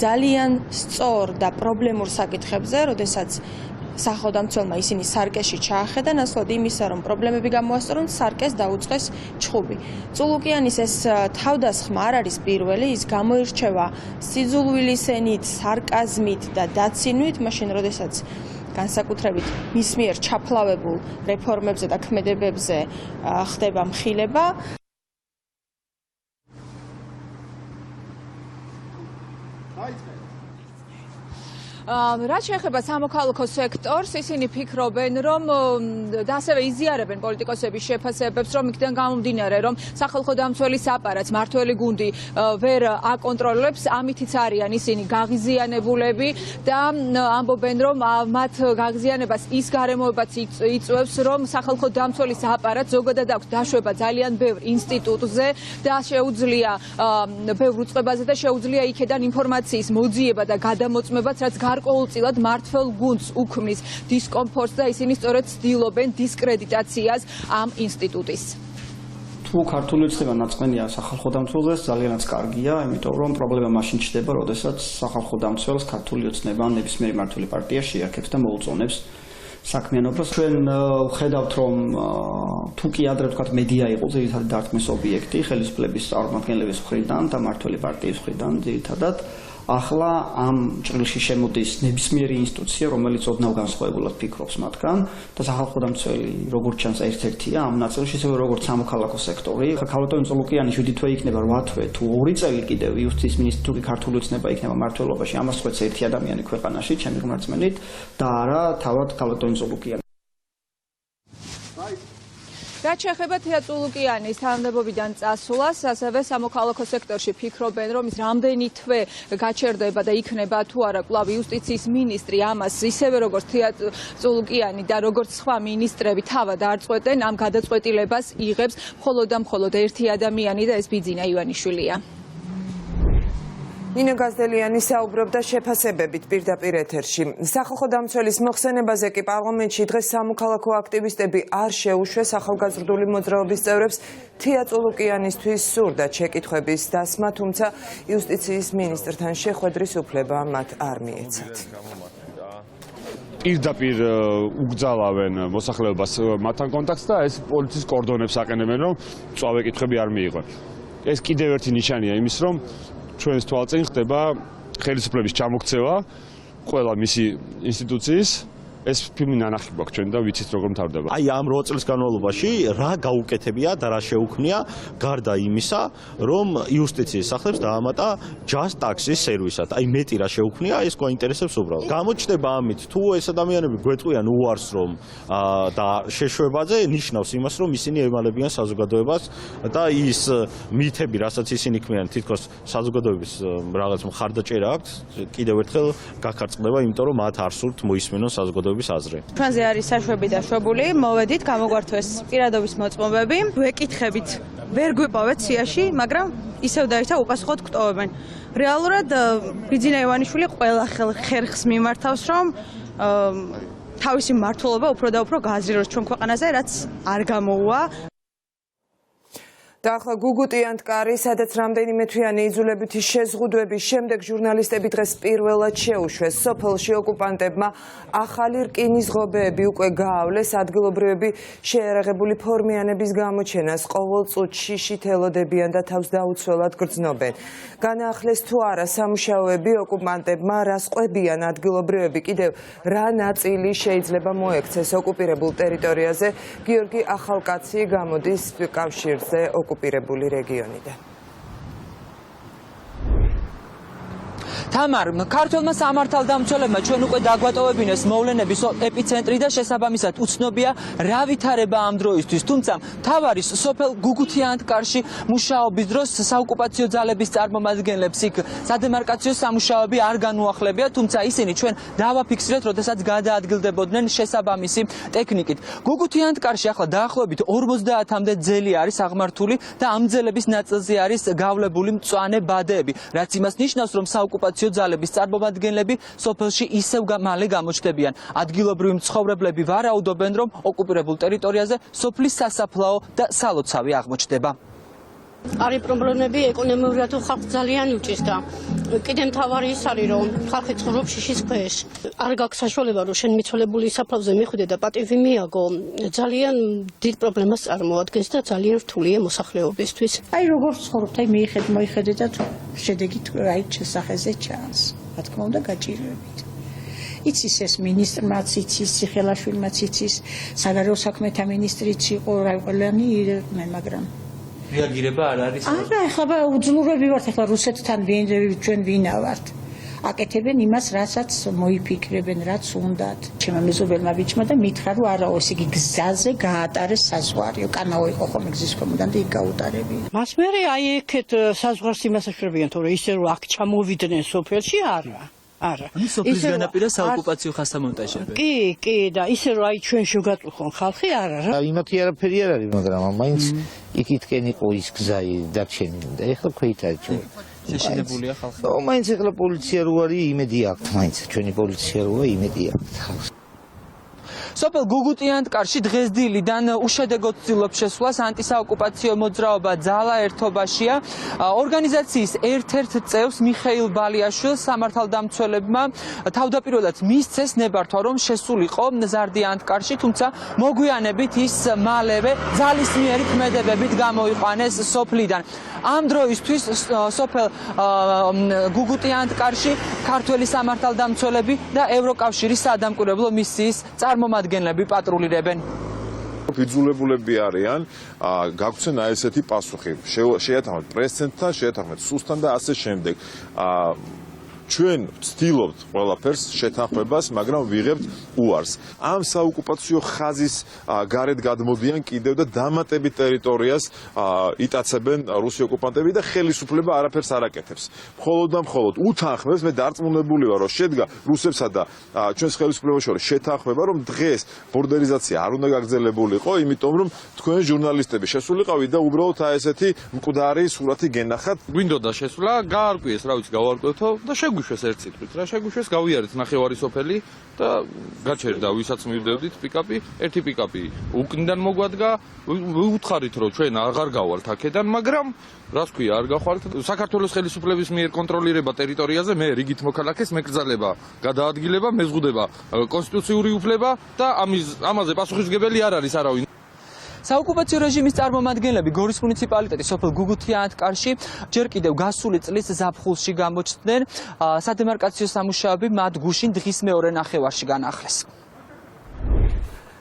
ძალიან სწორ და პრობლემურ საკითხებზე, როდესაც სახალხო დამცველმა ისინი სარკეში ჩაახედა, ნაცვლად იმისა, რომ პრობლემები გამოასწორონ, სარკეს დაუწყეს ჩხუბი. წულუკიანის ეს თავდასხმა არ არის პირველი, ის გამოირჩევა სიძულვილის ენით, სარკაზმით და დაცინვით, მაშინ როდესაც განსაკუთრებით მის მიერ ჩაფლავებულ რეფორმებზე და ქმედებებზე ხდება მხილება. რაც შეეხება სამოქალაქო სექტორს, ისინი ფიქრობენ, რომ და ასევე იზიარებენ პოლიტიკოსების შეფასებებს, რომ იქიდან გამომდინარე, რომ სახალხო დამცველის აპარატს მმართველი გუნდი ვერ აკონტროლებს, ამითიც არიან ისინი გაღიზიანებულები და ამბობენ, რომ მათ გაღიზიანებას ის გარემოებაც იწვევს, რომ სახალხო დამცველის აპარატს ზოგადად აქვს დაშვება ძალიან ბევრ ინსტიტუტზე და შეუძლია ბევრ უწყებაზე და შეუძლია იქედან ინფორმაციის მოძიება და გადამოწმებაც, რაც გარკვეულწილად მმართველ გუნდს უქმნის დისკომფორტს და ისინი სწორედ ცდილობენ დისკრედიტაციას ამ ინსტიტუტის. თუ ქართული ოცნება ნაწყენია სახალხო დამცველს, ძალიანაც კარგია, იმიტომ რომ პრობლემა მაშინ ჩნდება, როდესაც სახალხო დამცველს ქართული ოცნება ნებისმიერი მმართველი პარტია შეაქებს და მოუწონებს საქმიანობას. ჩვენ ვხედავთ, რომ თუ კი ადრე ვთქვათ მედია იყო ძირითადად დარტყმის ობიექტი ხელისუფლების წარმომადგენლების მხრიდან და მმართველი პარტიის მხრიდან ძირითადად. ახლა ამ ჭრილში შემოდის ნებისმიერი ინსტიტუცია, რომელიც ოდნავ განსხვავებულად ფიქრობს მათგან და სახალხო დამცველი როგორც ჩანს ერთ-ერთია ამ ნაწილში, ისევე როგორც სამოქალაქო სექტორი. ქალბატონი წულუკიანი 7 თვე იქნება 8 თვე თუ 2 წელი კიდევ იუსტიციის მინისტრი თუ ქართული ოცნება იქნება მმართველობაში, ამას ხვეც ერთი ადამიანი ქვეყანაში, ჩემი გმარწმენით და არა თავად ქალბატონი წულუკიანი. რაც შეეხება თეა წულუკიანის თანამდებობიდან წასვლას, ასევე სამოქალაქო სექტორში ფიქრობენ, რომ ის რამდენი თვე გაჩერდება და იქნება თუ არა კვლავ იუსტიციის მინისტრი, ამას ისევე როგორც თეა წულუკიანი და როგორც სხვა მინისტრები თავად არ წყვეტენ, ამ გადაწყვეტილებას იღებს მხოლოდ და მხოლოდ ერთი ადამიანი და ეს ბიძინა ივანიშვილია. ნინო გაზდელიანი საუბრობდა შეფასებებით პირდაპირ ეთერში. სახალხო დამცველის მოხსენებაზე კი პარლამენტში დღეს სამოქალაქო აქტივისტები არ შეუშვეს ახალგაზრდული მოძრაობის წევრებს თეა წულუკიანისთვის სურდათ შეკითხვების დასმა, თუმცა იუსტიციის მინისტრთან შეხვედრის უფლება მათ არ მიეცათ. პირდაპირ უგზალავენ მოსახლეობას მათთან კონტაქტს და ეს პოლიციის კორდონებს აყენებენ, რომ წავე კითხვები არ მიიღონ. ეს კიდევ ერთი ნიშანია იმის, რომ ჩვენს თვალწინ ხდება ხელისუფლების ჩამოქცევა ყველა მისი ინსტიტუციის ეს ფილმი ნანახი გვაქვს ჩვენ და ვიცით როგორ მთავრდება. აი ამ 8 წლის განმავლობაში რა გაუკეთებია და რა შეუქმნია გარდა იმისა, რომ იუსტიციის სახლებს დაამატა just taxis სერვისად. აი მეტი რა შეუქმნია, ეს გვაინტერესებს უბრალოდ. გამოჩნდება ამით, თუ ეს ადამიანები გვეტყვიან უარს რომ და შეშვებაზე ნიშნავს იმას, რომ ისინი ემალებიან საზოგადოებას და ის მითები, რასაც ისინი ქმნიან, თითქოს საზოგადოების რაღაც მხარდაჭერა აქვს, კიდევ ერთხელ გაქარწყდება, იმიტომ რომ მათ არ სურთ მოისმენონ საზოგადოების ჩვენზე არის საშვები და შვებული, მოვედით, გამოგვართვეს პირადობის მოწმობები, ვეკითხებით, ვერ გვიპოვეთ სიაში, მაგრამ ისევ დაიცა უპასუხოდ გვტოვებენ. რეალურად ბიძინა ივანიშვილი ყველა ხერხს მიმართავს, რომ თავისი მმართველობა უფრო და უფრო გააზრიეროს ჩვენ ქვეყანაზე, რაც არ გამოუვა. და ახლა გუგუტიანთკარი, სადაც რამდენიმე თვიანი იძულებითი შეზღუდვების შემდეგ ჟურნალისტები დღეს პირველად შეუშვეს. სოფელში ოკუპანტებმა ახალი რკინის ღობეები უკვე გაავლეს, ადგილობრივები შეერაღებული ფორმიანების გამოჩენას ყოველ წუთში შითელოდებიან და თავს დაუცველად გრძნობენ. განაახლეს თუ არა სამუშაოები ოკუპანტებმა, რას ყვებიან ადგილობრივები, კიდევ რა ნაწილი შეიძლება მოექცეს ოკუპირებულ ტერიტორიაზე, გიორგი ახალკაცი გამოდის კავშირზე ოკუპირებული რეგიონიდან. თამარ, ქართველმა სამართალდამცველებმა ჩვენ უკვე დაგვატოვებინეს მოვლენების ეპიცენტრი და შესაბამისად უცნობია რა ვითარება ამ დროისთვის. თუმცა მთავარის სოფელ გუგუთიანთკარში მუშაობის დროს საოკუპაციო ძალების წარმომადგენლებს იქ სადემარკაციო სამუშაოები არ განუახლებია, თუმცა ისინი ჩვენ დავაფიქსირეთ, როდესაც გადაადგილდებოდნენ შესაბამისი ტექნიკით. გუგუთიანთკარში ახლა დაახლოებით 50-მდე ძელი არის აღმართული და ამ ძელების ნაწილზე არის გავლებული მწვანე ბადეები, რაც იმას ნიშნავს, რომ საოკუპაციო ძალების წარმომადგენლები სოფელში ისევ მალე გამოჩნდებიან. ადგილობრივი მცხოვრებლები ვარაუდობენ, რომ ოკუპირებულ ტერიტორიაზე სოფლის სასაფლაო და სალოცავი აღმოჩნდება. არის პრობლემები ეკონომიურად ხალხს ძალიან უჭირს და კიდე მთავარი ის არის, რომ ხალხი ცხოვრობს შიშის ქვეშ. არ გაქვს საშუალება, რომ შენ მიცვალებული საფლავზე მიხვიდე და პატივი მიაგო, ძალიან დიდ პრობლემას წარმოადგენს და ძალიან რთულია მოსახლეობისთვის. აი როგორ ცხოვრობთ, აი მოიხედე და შედეგი აი შესახეზე ჩანს. რა თქმა უნდა, გაჭირვებით. იცის ეს მინისტრმაც იცის, ციხელაშვილმაც იცის, საგარეო საქმეთა მინისტრიც იყო, ყველანი ირეყვნენ, მაგრამ რეაგირება არ არის. არა, ეხლა უძლურები ვართ, ეხლა რუსეთთან ჩვენ ვინა ვართ. აკეთებენ იმას, რასაც მოიფიქრებენ, რაც უნდათ. ჩემო მეზობელმა ბიჭმა და მითხრა, რომ არა, ეს იგი გზაზე გაატარეს საზღვარიო, კანაო იყო ხოლმე გზის ქვემოდან და იქ გაუტარებია. მას მე აი ეგეთ საზღვარს იმას აშვებიან, თორე ისე რომ აქ ჩამოვიდნენ სოფელში, არა. არა. ანუ სოფლის განაპირა საოკუპაციო ხასამონტაჟები. კი, და ისე რომ აი ჩვენ შევგაწუხონ ხალხი, არა რა. იმათი არაფერი არ არის, მაგრამ მაინც იქითკენ იყო ის გზა დარჩენილი და ეხლა ქვით არის ჩვენ. შეშინებულია ხალხი. მაინც ეხლა პოლიცია რო არის, იმედი აქვს, მაინც ჩვენი პოლიცია როა, იმედი აქვს. სოფელ გუგუტიანთკარში დღეს დილიდან უშედეგოდ ცდილობს შესვლას ანტისაოკუპაციო მოძრაობა ძალა ერთობაშია. ორგანიზაციის ერთ-ერთ წევს მიხეილ ბალიაშვილს სამართალდამცველებმა თავდაპირველად მისცეს ნებართვა, რომ შესულიყო ზარდიანთკარში, თუმცა მოგვიანებით ის მალევე ძალისმიერი ქმედებებით გამოიყვანეს სოფლიდან. ამ დროისთვის სოფელ გუგუტიანთკარში ქართველი სამართალდამცველები და ევროკავშირის სადამკვირვებლო მისიის წარმომადგენლები პატრულირებენ. იძულებულები არიან გაგვცენ ესეთი პასუხი. შეეთანხმეთ პრესცენტრთან, შეეთანხმეთ სუსთან და ასე შემდეგ. ჩვენ ვცდილობთ ყველაფერს შეთანხმებას, მაგრამ ვიღებთ უარს. ამ საოკუპაციო ხაზის გარეთ გადმოდიან კიდევ და დამატებით ტერიტორიას იტაცებენ რუსი ოკუპანტები და ხელისუფლება არაფერს არ აკეთებს. მხოლოდ და მხოლოდ უთანხმებს, მე დარწმუნებული ვარ, რომ შედგა რუსებსა და ჩვენს ხელისუფლებას შორის შეთანხმება, რომ დღეს ბორდერიზაცია არ უნდა გაგრძელებულიყო, იმიტომ რომ თქვენ ჟურნალისტები შესულიყავით და უბრალოდ ესეთი მკვდარი სურათი გენახათ. გვინდოდა შესვლა, გაარკვიეს, რა ვიცი, გავარკვევთო და შეგვიშვეს ერთ სიტყვით რა შეგვიშვეს გავიარეთ ნახევარი სოფელი და გაჩერდა ვისაც მივდევდით პიკაპი ერთი პიკაპი უკნიდან მოგვადგა ვუთხარით რომ ჩვენ აღარ გავალთ აქედან მაგრამ რას ქვია არ გახვალთ საქართველოს ხელისუფლების მიერ კონტროლირება ტერიტორიაზე მე რიგით მოქალაქეს მეკრძალება გადაადგილება მეზღუდება კონსტიტუციური უფლება და ამაზე პასუხისმგებელი არ არის არავინ საოკუპაციო რეჟიმის წარმომადგენლები გორის მუნიციპალიტეტის სოფელ გუგუთიანთკარში ჯერ კიდევ გასული წლის ზაფხულში გამოჩნდნენ სადემარკაციო სამუშაოები მათ გუშინ დღის მეორე ნახევარში განახლეს.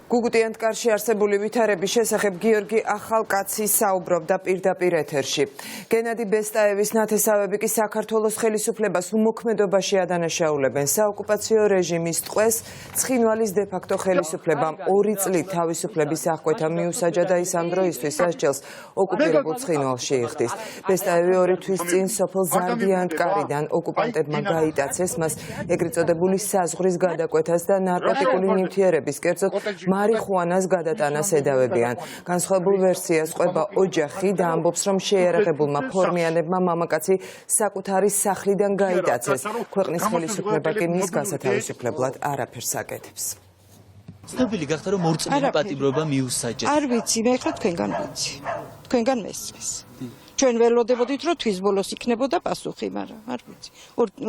გუგუთიანთკარში არსებული ვითარების შესახებ გიორგი ახალკაცი საუბრობდა პირდაპირ ეთერში. გენადი ბესტაევის ნათესავები კი საქართველოს ხელისუფლებას უმოქმედობაში ადანაშაულებენ. საოკუპაციო რეჟიმის ტყვეს ცხინვალის დე-ფაქტო ხელისუფლებამ 2 წლით თავისუფლების აღკვეთა მიუსაჯა და ის ამ დროისთვის სასჯელს ოკუპირებულ ცხინვალში იხდის. ბესტაევი 2 თვის წინ სოფელ ზარდიანთკარიდან ოკუპანტებმა გაიტაცეს მას ეგრეთ წოდებული საზღვრის გადაკვეთას და ნარკოტიკული ნივთიერების კერძოდ მარიხუანას გადატანას ედავებიან. განსხვავებულ ვერსიას ყვება ოჯახი და ამბობს, რომ შეიარაღებულმა ფორმიანებმა მამაკაცი საკუთარი სახლიდან გაიტაცეს. ქვეყნის ხელისუფლება კი მის გასათავისუფლებლად არაფერს აკეთებს. ცნობილი გახდა რომ მორწმუნე პატიმრობა მიუსაჯეს. არ ვიცი, მე ხო თქვენგან ვიცი. თქვენგან მესმის. ჩვენ ველოდებოდით რომ თვის ბოლოს იქნებოდა პასუხი, მაგრამ არ ვიცი.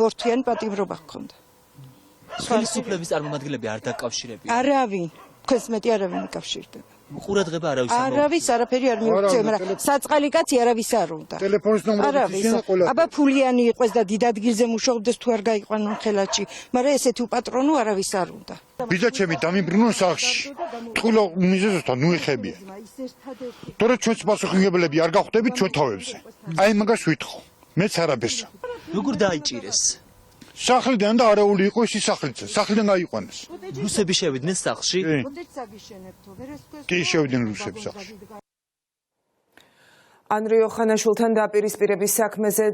ორთვიანი პატიმრობა ჰქონდა. ხელისუფლების წარმომადგენლები არ დაკავშირებია. არავინ თქვენს მეტი არავინ იკავშირდება. ყურადღება არავის არ არავის არაფერი არ მიუწევ, მაგრამ საწყალი კაცი არავის არ უნდა. ტელეფონის ნომრები შენა ყველა. აბა ფულიანი იყოს და დიდ ადგილზე მუშაობდეს თუ არ გაიყვანონ ხელაჩი, მაგრამ ესეთი უპატრონო არავის არ უნდა. ბიძა ჩემი დამიბრუნო სახლში. ტყილო მიზეზოსთან ნუიხებია. თორე ჩვენს პასუხისმგებლები არ გავხდებით ჩვენ თავებზე. აი მაგას ვითხოვ. მეც არაფერს. როგორ დაიჭირეს? სახლიდან და არეული იყო ის სახლიც. სახლიდან გაიყვანეს. რუსები შევიდნენ სახლში? კი, შევიდნენ რუსები სახლში. ანრიო ხანაშულთან დაპირისპირების საქმეზე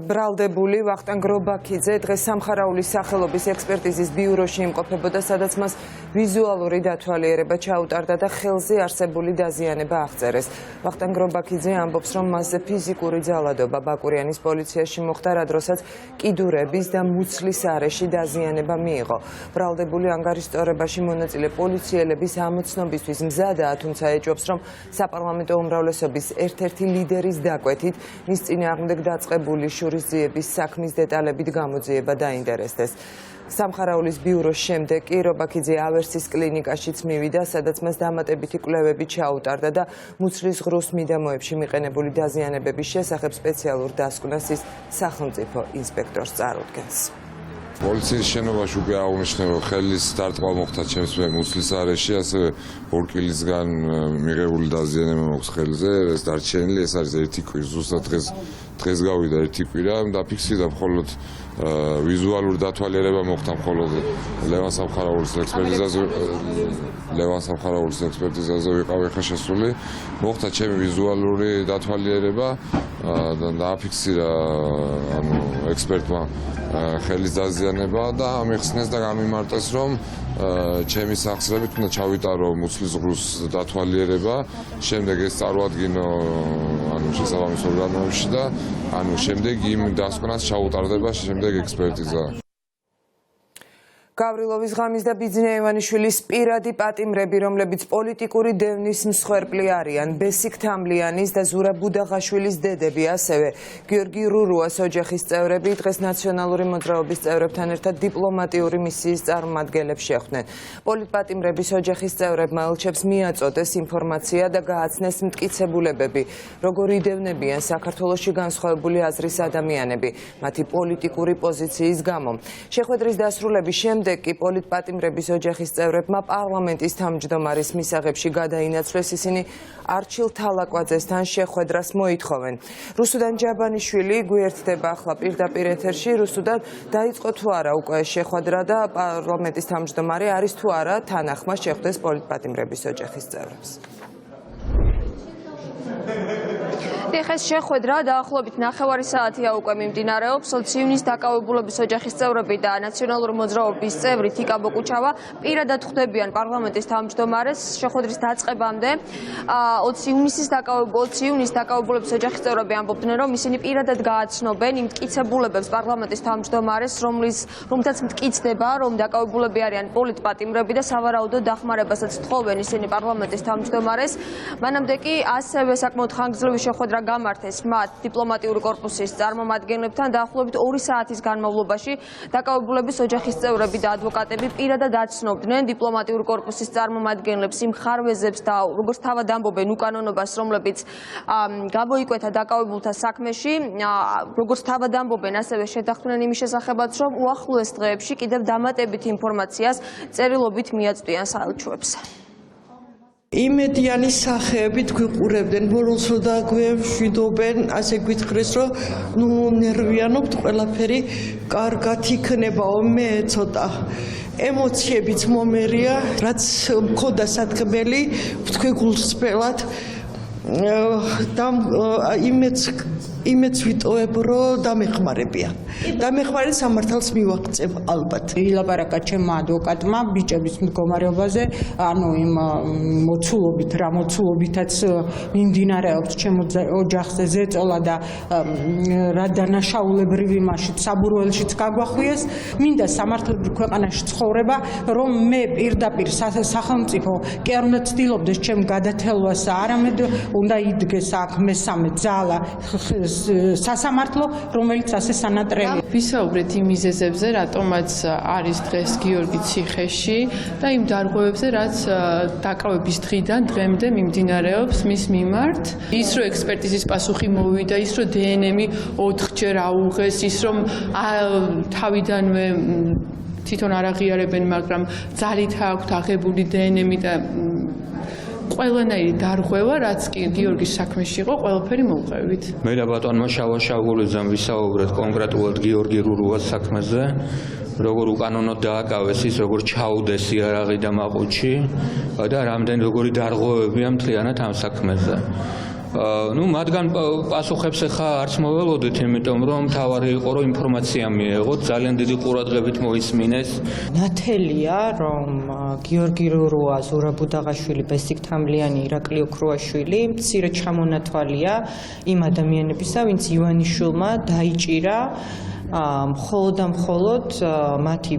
ბრალდებული ვახტანგ რობაქიძე დღეს სამხარაულის სახელობის ექსპერტიზის ბიუროში იმყოფებოდა, სადაც მას ვიზუალური დათვალიერება ჩაუტარდა და ხელზე არსებული დაზიანება აღწერეს. ვახტანგ რობაქიძე ამბობს, რომ მასზე ფიზიკური ძალადობა ბაკურიანის პოლიციაში მოხდა, რა დროსაც კიდურების და მუცლის არეში დაზიანება მიიღო. ბრალდებული ანგარიშწორებაში მონაწილე პოლიციელების ამოცნობისთვის მზადაა, თუმცა ეჭვობს, რომ საპარლამენტო უმრავლესობის ერთ-ერთი ლიდერის დაკვეთით მის წინააღმდეგ დაწყებული შურისძიების საქმის დეტალებით გამოძიება დაინტერესდეს. სამხარაულის ბიუროს შემდეგ კი რობაქიძე ავერსის კლინიკაშიც მივიდა, სადაც მას დამატებითი კვლევები ჩაუტარდა და მუცლის ღრუს მიდამოებში მიყენებული დაზიანებების შესახებ სპეციალურ დასკვნას ის სახელმწიფო ინსპექტორს წარუდგენს. პოლიციის შენობაში უკვე აღნიშნე ხელის დარტყმა მოხდა ჩემს მუცლის არეში, ასევე 2 კილისგან მიღებული დაზიანება მოხდა ხელზე, ეს დარჩენილი, ეს არის 1 კვირა, ზუსტად დღეს გავიდა 1 კვირა, დაფიქსირდა მხოლოდ ვიზუალური დათვალიერება მოხდა მხოლოდ ლევან სამხარაულის ექსპერტიზაზე ვიყავი ხა შესული, მოხდა ჩემი ვიზუალური დათვალიერება და დააფიქსირა ექსპერტმა ხელის დაზიანება და ამიხსნეს და გამიმარტეს, რომ ჩემი სახსრებით უნდა ჩავიტარო მუცლის ღრუს დათვალიერება, შემდეგ ეს წარვადგინო შესაბამის ორგანოებში და შემდეგ იმ დასკვნას ჩაუტარდება შემდეგ ექსპერტიზა. გავრილოვის ღამის და ბიძინა ივანიშვილის პირადი პატიმრები, რომლებიც პოლიტიკური დევნის მსხვერპლი არიან, ბესიკ თამლიანის და ზურაბ ბუდაღაშვილის დედები, ასევე გიორგი რურუას ოჯახის წევრები დღეს ნაციონალური მოძრაობის წევრებთან ერთად დიპლომატიური მისიის წარმომადგენლებს შეხვდნენ. პოლიტპატიმრების ოჯახის წევრებმა ელჩებს მიაწოდეს ინფორმაცია და გააცნეს მტკიცებულებები, როგორ იდევნებიან საქართველოში განსხვავებული აზრის ადამიანები, მათი პოლიტიკური პოზიციის გამო. შეხვედრის დასრულების შემდეგ კი პოლიტპატიმრების ოჯახის წევრებმა პარლამენტის თავმჯდომარის მისაღებში გადაინაცვლეს, ისინი არჩილ თალაკვაძესთან შეხვედრას მოითხოვენ. რუსუდან ჯაბანიშვილი გვერდდება ახლა პირდაპირ ეთერში. რუსუდან, დაიწყო თუ არა უკვე შეხვედრა და პარლამენტის თავმჯდომარე არის თუ არა თანახმა შეხვდეს პოლიტპატიმრების ოჯახის წევრებს? ეხლა ეს შეხვედრა დაახლოებით 9 საათია უკვე მიმდინარეობს. სოციუმის დაკავებულების ოჯახის წევრები და ნაციონალური მოძრაობის წევრი თიკა ბოკუჩავა პირადად ხვდებიან პარლამენტის თავმჯდომარეს შეხვედრის დაწყებამდე. ოციუნის დაკავებულების ოჯახის წევრები ამბობდნენ, რომ ისინი პირადად გააცნობენ იმ მტკიცებულებებს პარლამენტის თავმჯდომარეს, რომლითაც მტკიცდება, რომ დაკავებულები არიან პოლიტპატიმრები და სავარაუდოდ დახმარებასაც თხოვენ ისინი პარლამენტის თავმჯდომარეს. მანამდე კი ასევე საკმაოდ ხანგრძლივი შეხვედრა გამართეს მათ დიპლომატიური კორპუსის წარმომადგენლებთან დაახლოებით 2 საათის განმავლობაში. დაკავებულების ოჯახის წევრები და ადვოკატები პირადად აცნობდნენ დიპლომატიური კორპუსის წარმომადგენლებს იმ ხარვეზებს და როგორც თავად ამბობენ უკანონობას, რომლებიც გამოიკვეთა დაკავებულთა საქმეში. როგორც თავად ამბობენ, ასევე შეთანხმდნენ იმის შესახებაც, რომ უახლოეს დღეებში კიდევ დამატებით ინფორმაციას წერილობით მიაწვდიან საელჩოებს. იმედიანი სახეებით გვიყურებდნენ, ბოლოს რო დაგვემშვიდობენ, ასე გვითხრეს, რომ ნერვიანობთ, ყველაფერი კარგად იქნებაო. მე ცოტა ემოციებიც მომერია, რაც მქონდა სათქმელი, თქვენ გულსფელად და იმედს ვიტოვებ, რომ დამეხმარებია. დამეხმარება სამართალს მივაღწევ ალბათ. ილაპარაკა ჩემმა ადვოკატმა ბიჭების მდგომარეობაზე, ანუ იმ მოცულობით, რა მოცულობითაც მიმდინარეობს ჩემო ოჯახზე ზეწოლა და რა დანაშაულებრივი მასშტაბით საბურველშიც გაგვახვიეს. მინდა სამართლებრივ ქვეყანაში ცხოვრება, რომ მე პირდაპირ სახელმწიფო კი არ უნდა ცდილობდეს ჩემ გადათელვას, არამედ უნდა იდგეს აქ მესამე ძალა სასამართლო, რომელიც ასე სანატრელი. ვისაუბრეთ იმ მიზეზებზე, რატომაც არის დღეს გიორგი ციხეში და იმ დარღვევებზე, რაც დაკავების დღიდან დღემდე მიმდინარეობს მის მიმართ. ის რომ ექსპერტიზის პასუხი მოვიდა, ის რომ დნმ-ი 4-ჯერ აუღეს, ის რომ თავიდანვე თვითონ არ აღიარებენ, მაგრამ ძალით აქვთ აღებული დნმ-ი და ყველანაირი დარღვევა, რაც კი გიორგის საქმეში იყო, ყველაფერი მოვყევით. მე და ბატონმა შავაშავგულიძემ ვისაუბრეთ კონკრეტულად გიორგი რურუას საქმეზე, როგორ უკანონოდ დააკავეს ის, როგორ ჩაუდეს იარაღი და მაყუჩი და რამდენი როგორი დარღვევებია მთლიანად ამ საქმეზე. მათგან პასუხებს ახლა არც მოველოდეთ, იმიტომ რომ თავარი იყო, რომ ინფორმაცია მიეღოთ, ძალიან დიდი ყურადღებით მოისმინეს. ნათელია, რომ გიორგი რურუა, ზურაბ უდაღაშვილი, ბესიკ თამლიანი, ირაკლი ოქრუაშვილი მცირე ჩამონათვალია იმ ადამიანებისა, ვინც ივანიშვილმა დაიჭირა მხოლოდ და მხოლოდ მათი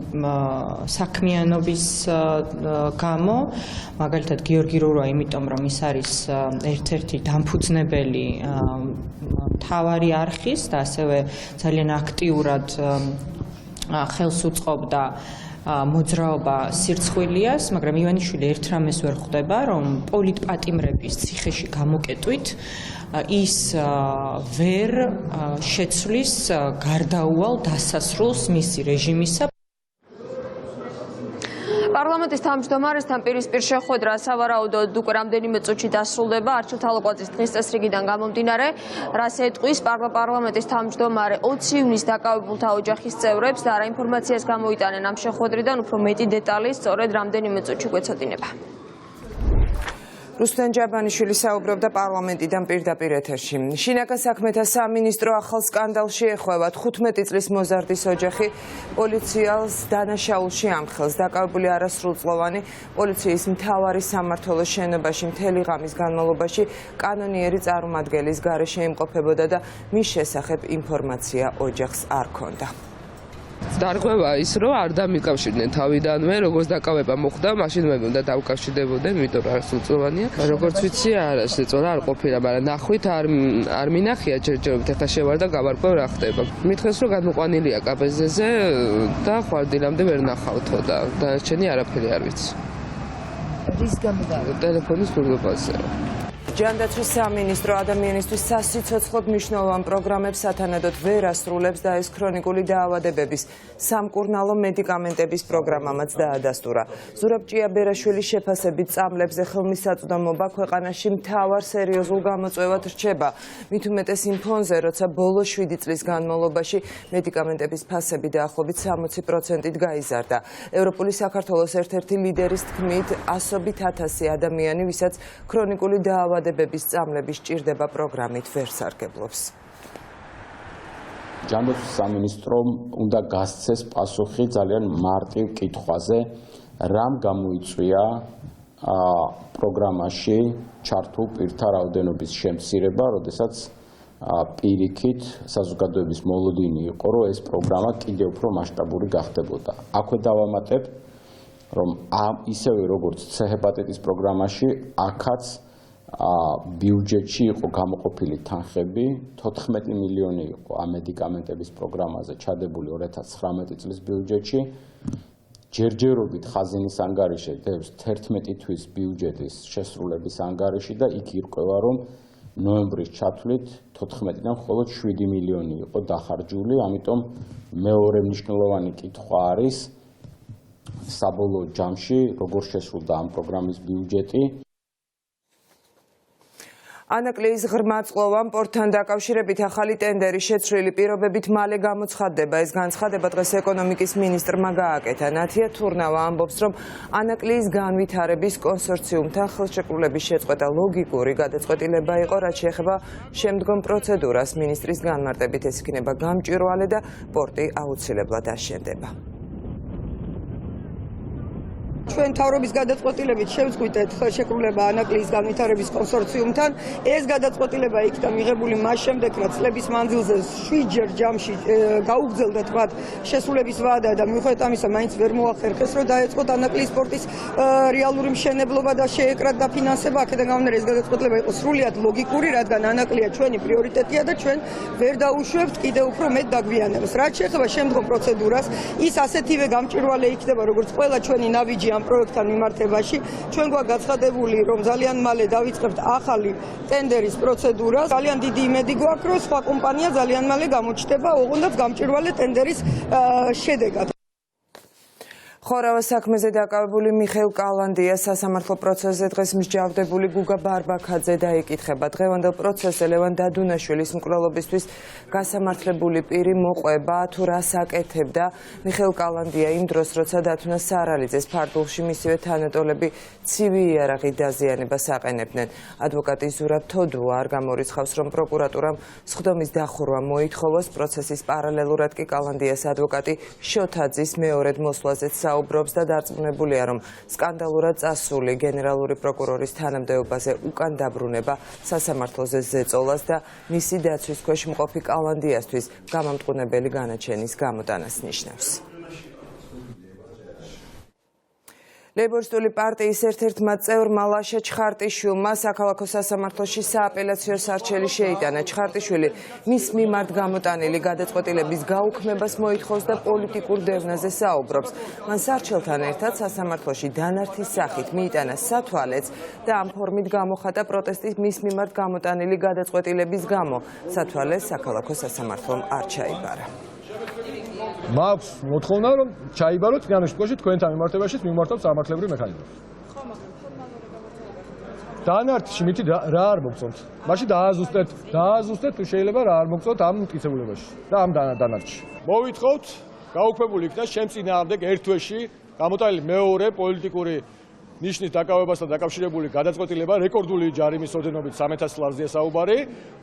საქმიანობის გამო, მაგალითად გიორგი რურუა, იმიტომ რომ ის არის ერთ-ერთი დამფუძნებელი მთავარი არხის და ასევე ძალიან აქტიურად ხელს უწყობდა მოძრაობა სირცხვილიას, მაგრამ ივანიშვილი ერთ რამეს ვერ ხვდება, რომ პოლიტპატიმრების ციხეში გამოკეტვით ის ვერ შეცვლის გარდაუვალ დასასრულს მისი რეჟიმისა. პარლამენტის თავმჯდომარესთან პირისპირ შეხვედრა სავარაუდოდ უკვე რამდენიმე წუთში დასრულდება არჩილ თალოკვაძის დღის წესრიგიდან გამომდინარე, რაც ეტყვის პარლამენტის თავმჯდომარე 20 იუნის დაკავებულთა ოჯახის წევრებს და რა ინფორმაციას გამოიტანენ ამ შეხვედრიდან, უფრო მეტი დეტალი სწორედ რამდენიმე წუთში გვეცოდინება. რუსტენ ჯაბანიშვილი საუბრობდა პარლამენტიდან პირდაპირ ეთერში. შინაგან საქმეთა სამინისტრო ახალ სკანდალში ეხება 15 წლის მოზარდის ოჯახი პოლიციას დანაშაულში ამხელს. დაკავებული არასრულწლოვანი პოლიციის მთავარი სამმართველოს შენობაში მთელი ღამის განმავლობაში კანონიერი წარმომადგენლის გარეშე იმყოფებოდა და მის შესახებ ინფორმაცია ოჯახს არ ჰქონდა. დარღვევა ის, რომ არ დამიკავშირდნენ თავიდანვე, როგორც დაკავება მოხდა, მაშინ მე უნდა დავკავშირდებოდნენ, იმიტომ რომ არასრულწლოვანია. როგორც ვიცი, არასრულწლოვანი არ ყოფილა, მაგრამ ნახვით არ მინახია ჯერჯერობით, ახლა შევარ და გავარკვევ რა ხდება. მითხეს, რომ გამოყვანილია კაბეზეზე და ხვალდილამდე ვერ ნახავთო და დანარჩენი არაფერი არ ვიცი. რის გამო? ტელეფონის გურდობაზე. ჯანდაცვის სამინისტრო ადამიანისთვის სასიცოცხლოდ მნიშვნელოვან პროგრამებს სათანადოდ ვერ ასრულებს და ეს ქრონიკული დაავადებების სამკურნალო მედიკამენტების პროგრამამაც დაადასტურა. ზურაბ ჭიაბერაშვილის შეფასებით წამლებზე ხელმისაწვდომობა ქვეყანაში მთავარ სერიოზულ გამოწვევად რჩება. მით უმეტეს იმ ფონზე, როცა ბოლო 7 წლის განმავლობაში მედიკამენტების ფასები დაახლოებით 60%-ით გაიზარდა. ევროპული საქართველოს ერთ-ერთი ლიდერის თქმით, ასობით ათასი ადამიანი, ვისაც ქრონიკული დაავადება დაავადებების სწავლების ჭირდება პროგრამით ვერ სარგებლობს. ჯანდაცვის სამინისტრომ უნდა გასცეს პასუხი ძალიან მარტივ კითხვაზე, რამ გამოიწვია პროგრამაში ჩართულ პირთა რაოდენობის შემცირება, როდესაც პირიქით საზოგადოების მოლოდინი იყო, რომ ეს პროგრამა კიდევ უფრო მასშტაბური გახდებოდა. აქვე დავამატებ, რომ ისევე როგორც C-ჰეპატიტის პროგრამაში, აქაც ბიუჯეტში იყო გამოყოფილი თანხები, 14 მილიონი იყო ამ მედიკამენტების პროგრამაზე ჩადებული 2019 წლის ბიუჯეტში. ჯერჯერობით ხაზინის ანგარიში დევს 11 თვის ბიუჯეტის შესრულების ანგარიში და იქ ირკვევა, რომ ნოემბრის ჩათვლით 14-დან მხოლოდ 7 მილიონი იყო დახარჯული, ამიტომ მეორე მნიშვნელოვანი კითხვა არის საბოლოო ჯამში როგორ შესრულდა ამ პროგრამის ბიუჯეტი. ანაკლიის ღრმა წყლოვან პორტთან დაკავშირებით ახალი ტენდერი შეცვლილი პირობებით მალე გამოცხადდება. ეს განცხადება დღეს ეკონომიკის მინისტრმა გააკეთა. ნათია თურნავა ამბობს, რომ ანაკლიის განვითარების კონსორციუმთან ხელშეკრულების შეწყვეტა ლოგიკური გადაწყვეტილება იყო, რაც შეეხება შემდგომ პროცედურას. მინისტრის განმარტებით ეს იქნება გამჭვირვალე და პორტი აუცილებლად აშენდება. ჩვენ თავრობის გადაწყვეტილებით შევწყვიტეთ ხელშეკრულება ანაკლიის განვითარების კონსორციუმთან. ეს გადაწყვეტილება იქნა მიღებული მას შემდეგ, რაც წლების მანძილზე 7-ჯერ ჯამში გაუგრძელდათ მათ შესრულების ვადა და მიუხედავად ამისა მაინც ვერ მოახერხეს, რომ დაეწყოთ ანაკლიის პორტის რეალური მშენებლობა და შეეკრათ დაფინანსება. აქედან გამომდინარე ეს გადაწყვეტილება იყო სრულიად ლოგიკური, რადგან ანაკლია ჩვენი პრიორიტეტია და ჩვენ ვერ დაუშვებთ კიდევ უფრო მეტ დაგვიანებას. რაც შეეხება შემდგომ პროცედურას, ის ასეთივე გამჭვირვალე იქნება, როგორც ყველა ჩვენი ნაბიჯი ამ პროექტთან მიმართებაში. ჩვენ გვაქვს გაცხადებული, რომ ძალიან მალე დავიწყებთ ახალი ტენდერის პროცედურას. ძალიან დიდი იმედი გვაქვს, რომ სხვა კომპანია ძალიან მალე გამოჩნდება, ოღონდ გამჭვირვალე ტენდერის შედეგად. ხორავა საქმეზე დაკავებული მიხეილ კალანდია სასამართლო პროცესზე დღეს მსჯავრდებული გუგა ბარბაქაძე დაიკითხება. დღევანდელ პროცესზე ლევან დადუნაშვილის მკვლელობისთვის გასამართლებული პირი მოყვება თუ რას აკეთებდა. მიხეილ კალანდია იმ დროს, როცა დათუნა სარალიძეს ფარდულში მისივე თანატოლები ცივი იარაღით დაზიანებას აყენებდნენ. ადვოკატი ზურაბ თოდუა არ გამორიცხავს, რომ პროკურატურამ სხდომის დახურვა მოითხოვოს. პროცესის პარალელურად კი კალანდიას ადვოკატი შოთაძის მეორედ მოსვლაზეც საუბრობს და დარწმუნებულია, რომ სკანდალურად წასული გენერალური პროკურორის თანამდებობაზე უკან დაბრუნება სასამართლოზე ზეწოლას და მისი დაცვის ქვეშ მყოფი კალანდიასთვის გამამტყუნებელი განაჩენის გამოტანას ნიშნავს. ლეიბორისტული პარტიის ერთ-ერთმა წევრმა ლაშა ჩხარტიშვილმა საქალაქო სასამართლოში სააპელაციო სარჩელი შეიტანა. ჩხარტიშვილი მის მიმართ გამოტანილი გადაწყვეტილების გაუქმებას მოითხოვს და პოლიტიკურ დევნაზე საუბრობს. მან სარჩელთან ერთად სასამართლოში დანართის სახით მიიტანა სათვალეც და ამ ფორმით გამოხატა პროტესტი მის მიმართ გამოტანილი გადაწყვეტილების გამო. სათვალეს საქალაქო სასამართლომ არ ჩაიბარა. მაქვს მოთხოვნა, რომ ჩაიბაროთ წინამე შემთხვევაში თქვენთან მიმართებაშიც მიმართავთ სამართლებრივ მექანიზმებს. დანართში მითი რა არ მოგწონთ? მაშინ დააზუსტეთ თუ შეიძლება რა არ მოგწონთ ამ მტკიცებულებაში და ამ დანართში. მოვითხოვთ გაუქმებული იქნას ჩემ წინააღმდეგ ერთ თვეში გამოტანილი მეორე პოლიტიკური ნიშნის დაკავებასთან დაკავშირებული გადაწყვეტილება რეკორდული ჯარიმის ოდენობით 300 ლარზეა საუბარი.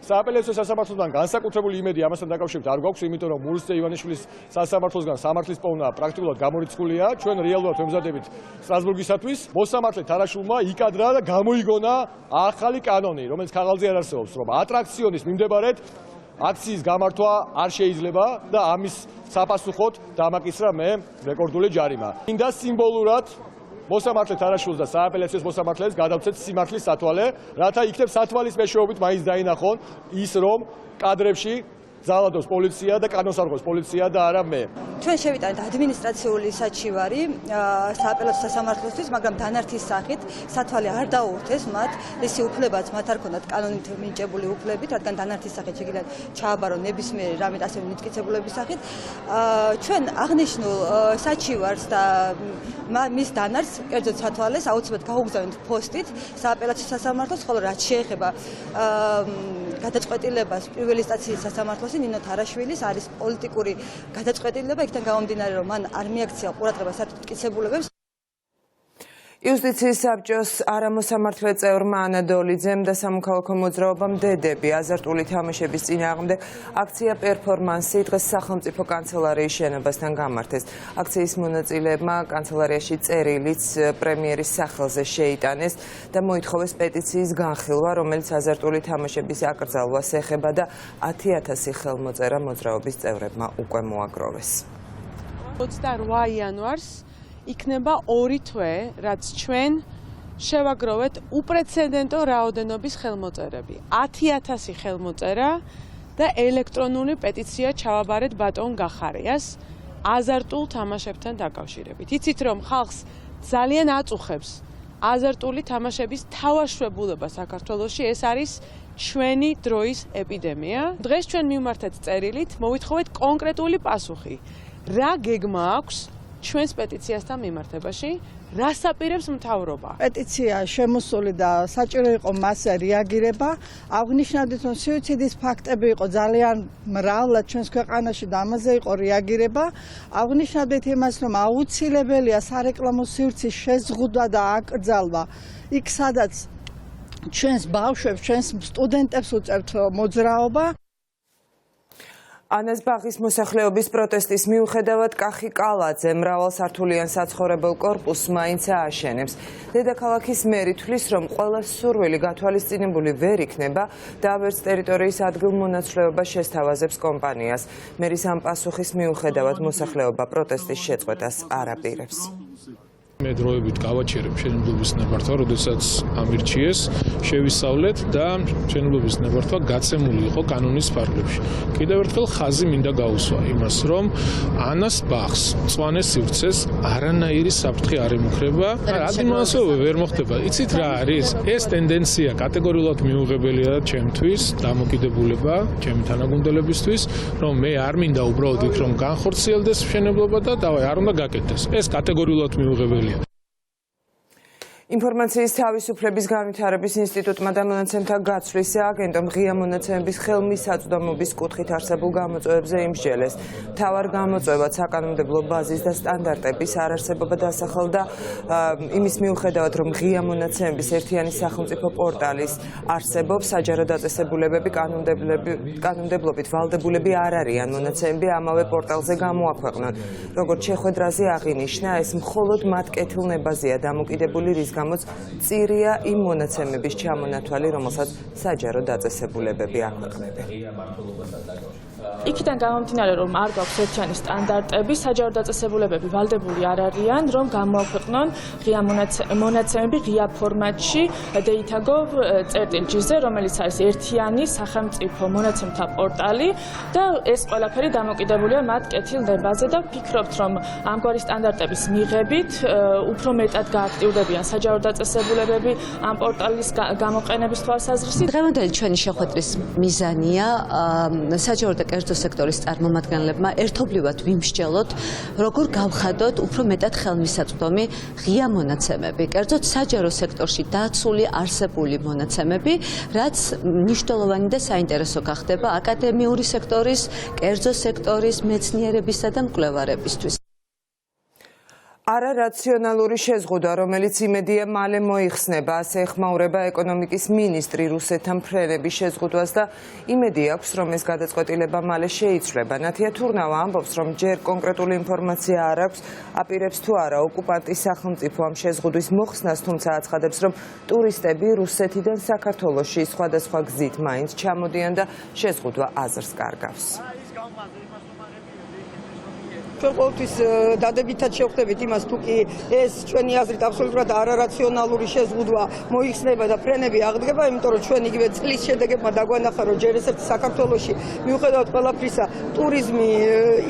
სააპელაციო სასამართლოსგან განსაკუთრებული იმედი ამასთან დაკავშირებით არ გვაქვს, იმიტომ რომ მურუსცე ივანიშვილის სასამართლოსგან სამართლის პოვნა პრაქტიკულად გამორიცხულია. ჩვენ რეალურად ვემზადებით სტრასბურგისათვის. მოსამართლე თარაშულმა იკადრა და გამოიგონა ახალი კანონი, რომელიც ხაღალზე არ არსებობს, რომ ატრაქციონის მიმდებარედ აქციის გამართვა არ შეიძლება და ამის საპასუხოდ დამაკისრა მე რეკორდული ჯარიმა. მინდა სიმბოლურად მოსამართლე თარაშულს და სააპელაციო მოსამართლეს გადავცეთ სიმართლის სათვალე, რათა იქნებ სათვალის მეშვეობით მაინც დაინახონ ის, რომ კადრებში ზალადობს პოლიცია და კანონსარღვევს პოლიცია და არა მე. ჩვენ შევიტანეთ ადმინისტრაციული საჩივარი სააპელაციო სასამართლოსთვის, მაგრამ დანართის სახით სათვალე არ დაუერთეს მათ, ისი უფლებაც მათ არ ქონდათ კანონით მინიჭებული უფლებებით, რადგან დანართის სახით შეგიძლიათ ჩააბარონ ნებისმიერი რამე ასევე მიტკიცებულების სახით. ჩვენ აღნიშნულ საჩივარს და მის დანართს, კერძოდ სათვალეს აუცილებლად გაუგზავნით პოსტით სააპელაციო სასამართლოს, ხოლო რაც შეეხება გადაწყვეტილებას პირველი ინსტანციის სასამართლოში ნინო თარაშვილის არის პოლიტიკური გადაწყვეტილება, იქიდან გამომდინარე, რომ მან არ მიაქცია ყურადღება საერთოდ მტკიცებულებებს. იუსტიციის საბჭოს არამოსამართლე წევრმა ანა დოლიძემ და სამოქალაქო მოძრაობამ დედები აზარტული თამაშების წინააღმდეგ აქცია პერფორმანსი დღეს სახელმწიფო კანცელარიის შენობასთან გამართეს. აქციის მონაწილეებმა კანცელარიაში წერილიც პრემიერის სახელზე შეიტანეს და მოითხოვეს პეტიციის განხილვა, რომელიც აზარტული თამაშების აკრძალვას ეხება და 10,000 ხელმოწერა მოძრაობის წევრებმა უკვე მოაგროვეს. 28 იანვარს იქნება 2 თვე, რაც ჩვენ შევაგროვეთ უპრეცედენტო რაოდენობის ხელმოწერები. 10,000 ხელმოწერა და ელექტრონული პეტიცია ჩავაბარეთ ბატონ გახარიას აზარტულ თამაშებთან დაკავშირებით. იცით რომ ხალხს ძალიან აწუხებს აზარტული თამაშების თავაშვებულება საქართველოში, ეს არის ჩვენი დროის ეპიდემია. დღეს ჩვენ მივმართეთ წერილით, მოვითხოვეთ კონკრეტული პასუხი. რა გეგმა აქვს ჩვენს პეტიციასთან მიმართებაში, რას აპირებს მთავრობა? პეტიცია შემოსული და საჭირო იყო მასზე რეაგირება. აღნიშნავდით, რომ სუიციდის ფაქტები იყო ძალიან მრავლად ჩვენს ქვეყანაში და ამაზე იყო რეაგირება. აღნიშნავდით იმას, რომ აუცილებელია სარეკლამო სივრცის შეზღუდვა და აკრძალვა იქ, სადაც ჩვენს ბავშვებს, ჩვენს სტუდენტებს უწევთ მოძრაობა. ანას ბაღის მოსახლეობის პროტესტის მიუხედავად კახი კალაძე მრავალსართულიან საცხოვრებელ კორპუსს მაინც ააშენებს. დედაქალაქის მერი თვლის, რომ ყველა სურვილი გათვალისწინებული ვერ იქნება და ვერც ტერიტორიის ადგილმონაცვლეობა შესთავაზებს კომპანიას. მერის ამ პასუხის მიუხედავად მოსახლეობა პროტესტის შეწყვეტას არ აპირებს. მე დროებით გავაჩერებ მშენებლობის ნებართვა, როდესაც ამირჩიეს, შევისწავლეთ და მშენებლობის ნებართვა გაცემული იყო კანონის ფარგლებში. კიდევ ერთხელ ხაზი მინდა გაუსვა იმას, რომ ანას ბაღს, მწვანე სივრცეს არანაირი საფრთხე არ ემუქრება, ადგილმონაცვლეობა ვერ მოხდება. იცით რა არის? ეს ტენდენცია კატეგორიულად მიუღებელია ჩემთვის, დამოკიდებულება ჩემი თანაგუნდელებისთვის, რომ მე არ მინდა უბრალოდ იქ რომ განხორციელდეს მშენებლობა და დავაი არ უნდა გაკეთდეს. ეს კატეგორიულად მიუღებელია. ინფორმაციის თავისუფლების განვითარების ინსტიტუტმა და მონაცემთა გაცვლის სააგენტომ ღია მონაცემების ხელმისაწვდომობის კუთხით არსებულ გამოწვევებზე იმსჯელეს. მთავარ გამოწვევად საკანონმდებლო ბაზის და სტანდარტების არარსებობა დასახელდა იმის მიუხედავად, რომ ღია მონაცემების ერთიანი სახელმწიფო პორტალის არსებობს, საჯარო დაწესებულებები კანონმდებლობით ვალდებულები არ არიან მონაცემები ამავე პორტალზე გამოაქვეყნონ. როგორც შეხვედრაზე აღინიშნა, ეს მხოლოდ მათ კეთილნებაზეა დამოკიდებული, რის გამოც წირია იმ მონაცემების ჩამონათვალი, რომელსაც საჯარო დაწესებულებები აქვეყნებენ. იქიდან გამომდინარე, რომ არ გვაქვს ერთიანი სტანდარტები, საჯარო დაწესებულებები ვალდებული არ არიან, რომ გამოაქვეყნონ ღია მონაცემები ღია ფორმატში data.gov.gz-ზე, რომელიც არის ერთიანი სახელმწიფო მონაცემთა პორტალი და ეს ყველაფერი დამოკიდებულია მათ კეთილნებაზე და ვფიქრობთ, რომ ამგვარი სტანდარტების მიღებით უფრო მეტად გააქტიურდებიან საჯარო დაწესებულებები ამ პორტალის გამოყენების თვალსაზრისით. დღევანდელი ჩვენი შეხვედრის მიზანია საჯარო და კერძო სექტორის წარმომადგენლებმა ერთობლივად ვიმსჯელოთ, როგორ გავხადოთ უფრო მეტად ხელმისაწვდომი ღია მონაცემები, კერძოდ საჯარო სექტორში დაცული არსებული მონაცემები, რაც მნიშვნელოვანი და საინტერესო გახდება აკადემიური სექტორის, კერძო სექტორის, მეცნიერებისა და მკვლევარებისთვის. არარაციონალური შეზღუდვა, რომელიც იმედია მალე მოიხსნება, ასე ეხმაურება ეკონომიკის მინისტრი რუსეთთან ფრენების შეზღუდვას და იმედი აქვს, რომ ეს გადაწყვეტილება მალე შეიცვლება. ნათია თურნავა ამბობს, რომ ჯერ კონკრეტული ინფორმაცია არ აქვს, აპირებს თუ არა ოკუპანტის სახელმწიფო ამ შეზღუდვის მოხსნას, თუმცა აცხადებს, რომ ტურისტები რუსეთიდან საქართველოში სხვადასხვა გზით მაინც ჩამოდიან და შეზღუდვა აზრს კარგავს. ჩვენ ყოველთვის დადებითად შევხვდებით იმას, თუ კი ეს ჩვენი აზრით აბსოლუტურად არარაციონალური შეზღუდვა მოიხსნება და ფრენები აღდგება, იმიტომ რომ ჩვენ იგივე წლის შედეგებმა დაგვანახა, რომ ჯერ ესეთი საქართველოში მიუხედავად ყველაფრისა ტურიზმი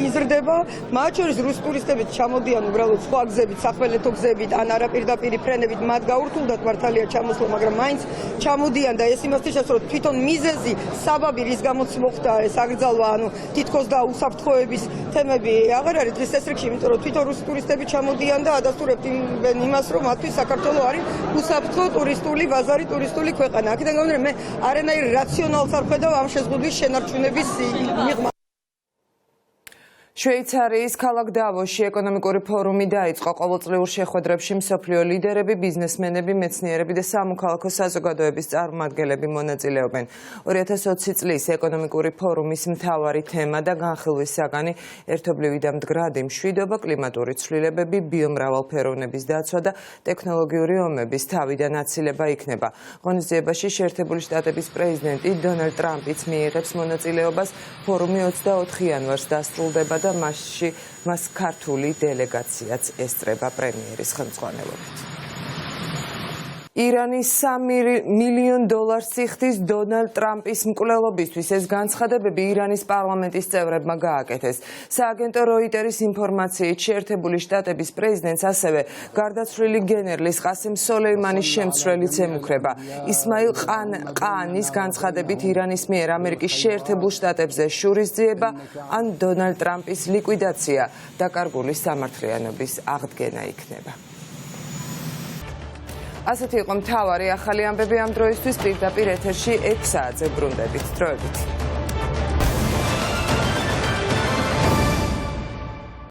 იზრდება, მათ შორის რუს ტურისტები ჩამოდიან უბრალოდ სხვა გზებით, სახმელეთო გზებით ან არაპირდაპირი ფრენებით, მათ გაურთულდათ მართალია ჩამოსვლა, მაგრამ მაინც ჩამოდიან და ეს იმას ნიშნავს, რომ თვითონ მიზეზი, საბაბი, რის გამოც მოხდა ეს აკრძალვა, ანუ თითქოს და უსაფრთხოების თემები აღარ არის დღეს ეს რიგში, იმიტომ რომ თვითონ რუსი ტურისტები ჩამოდიან და ადასტურებენ იმას, რომ მათთვის საქართველო არის უსაფრთხო ტურისტული ბაზარი, ტურისტული ქვეყანა. აქედან გამომდინარე, მე არანაირ რაციონალს არ ხედავ ამ შეზღუდვის შენარჩუნების მიღმა. შვეიცარიის ქალაქ დავოსში ეკონომიკური ფორუმი დაიწყო. ყოველწლიურ შეხვედრებში მსოფლიო ლიდერები, ბიზნესმენები, მეცნიერები და სამოქალაქო საზოგადოების წარმომადგენლები მონაწილეობენ. 2020 წლის ეკონომიკური ფორუმის მთავარი თემა და განხილვის საგანი ერთობლივი და მდგრადი მშვიდობა, კლიმატური ცვლილებები, ბიომრავალფეროვნების დაცვა და ტექნოლოგიური ომების თავიდან აცილება იქნება. ღონისძიებაში შეერთებული შტატების პრეზიდენტი დონალდ ტრამპიც მიიღებს მონაწილეობას. ფორუმი 24 იანვარს დასრულდება და მასში მას ქართული დელეგაციაც ესწრება პრემიერის ხელმძღვანელობით. ირანის $3 მილიონ სიხდის დონალდ ტრამპის მკვლელობისთვის ეს განცხადებები ირანის პარლამენტის წევრებმა გააკეთეს. სააგენტო როიტერის ინფორმაციით შეერთებული შტატების პრეზიდენტს ასევე გარდაცვლილი გენერლის ყასემ სოლეიმანის შემცვლელიც ემუქრება. ისმაილ ყაანის განცხადებით ირანის მიერ ამერიკის შეერთებულ შტატებზე შურისძიება ან დონალდ ტრამპის ლიკვიდაცია დაკარგული სამართლიანობის აღდგენა იქნება. ასეთი იყო მთავარი ახალი ამბები ამ დროისთვის. პირდაპირ ეთერში 6 საათზე ბრუნდებით. დროებით.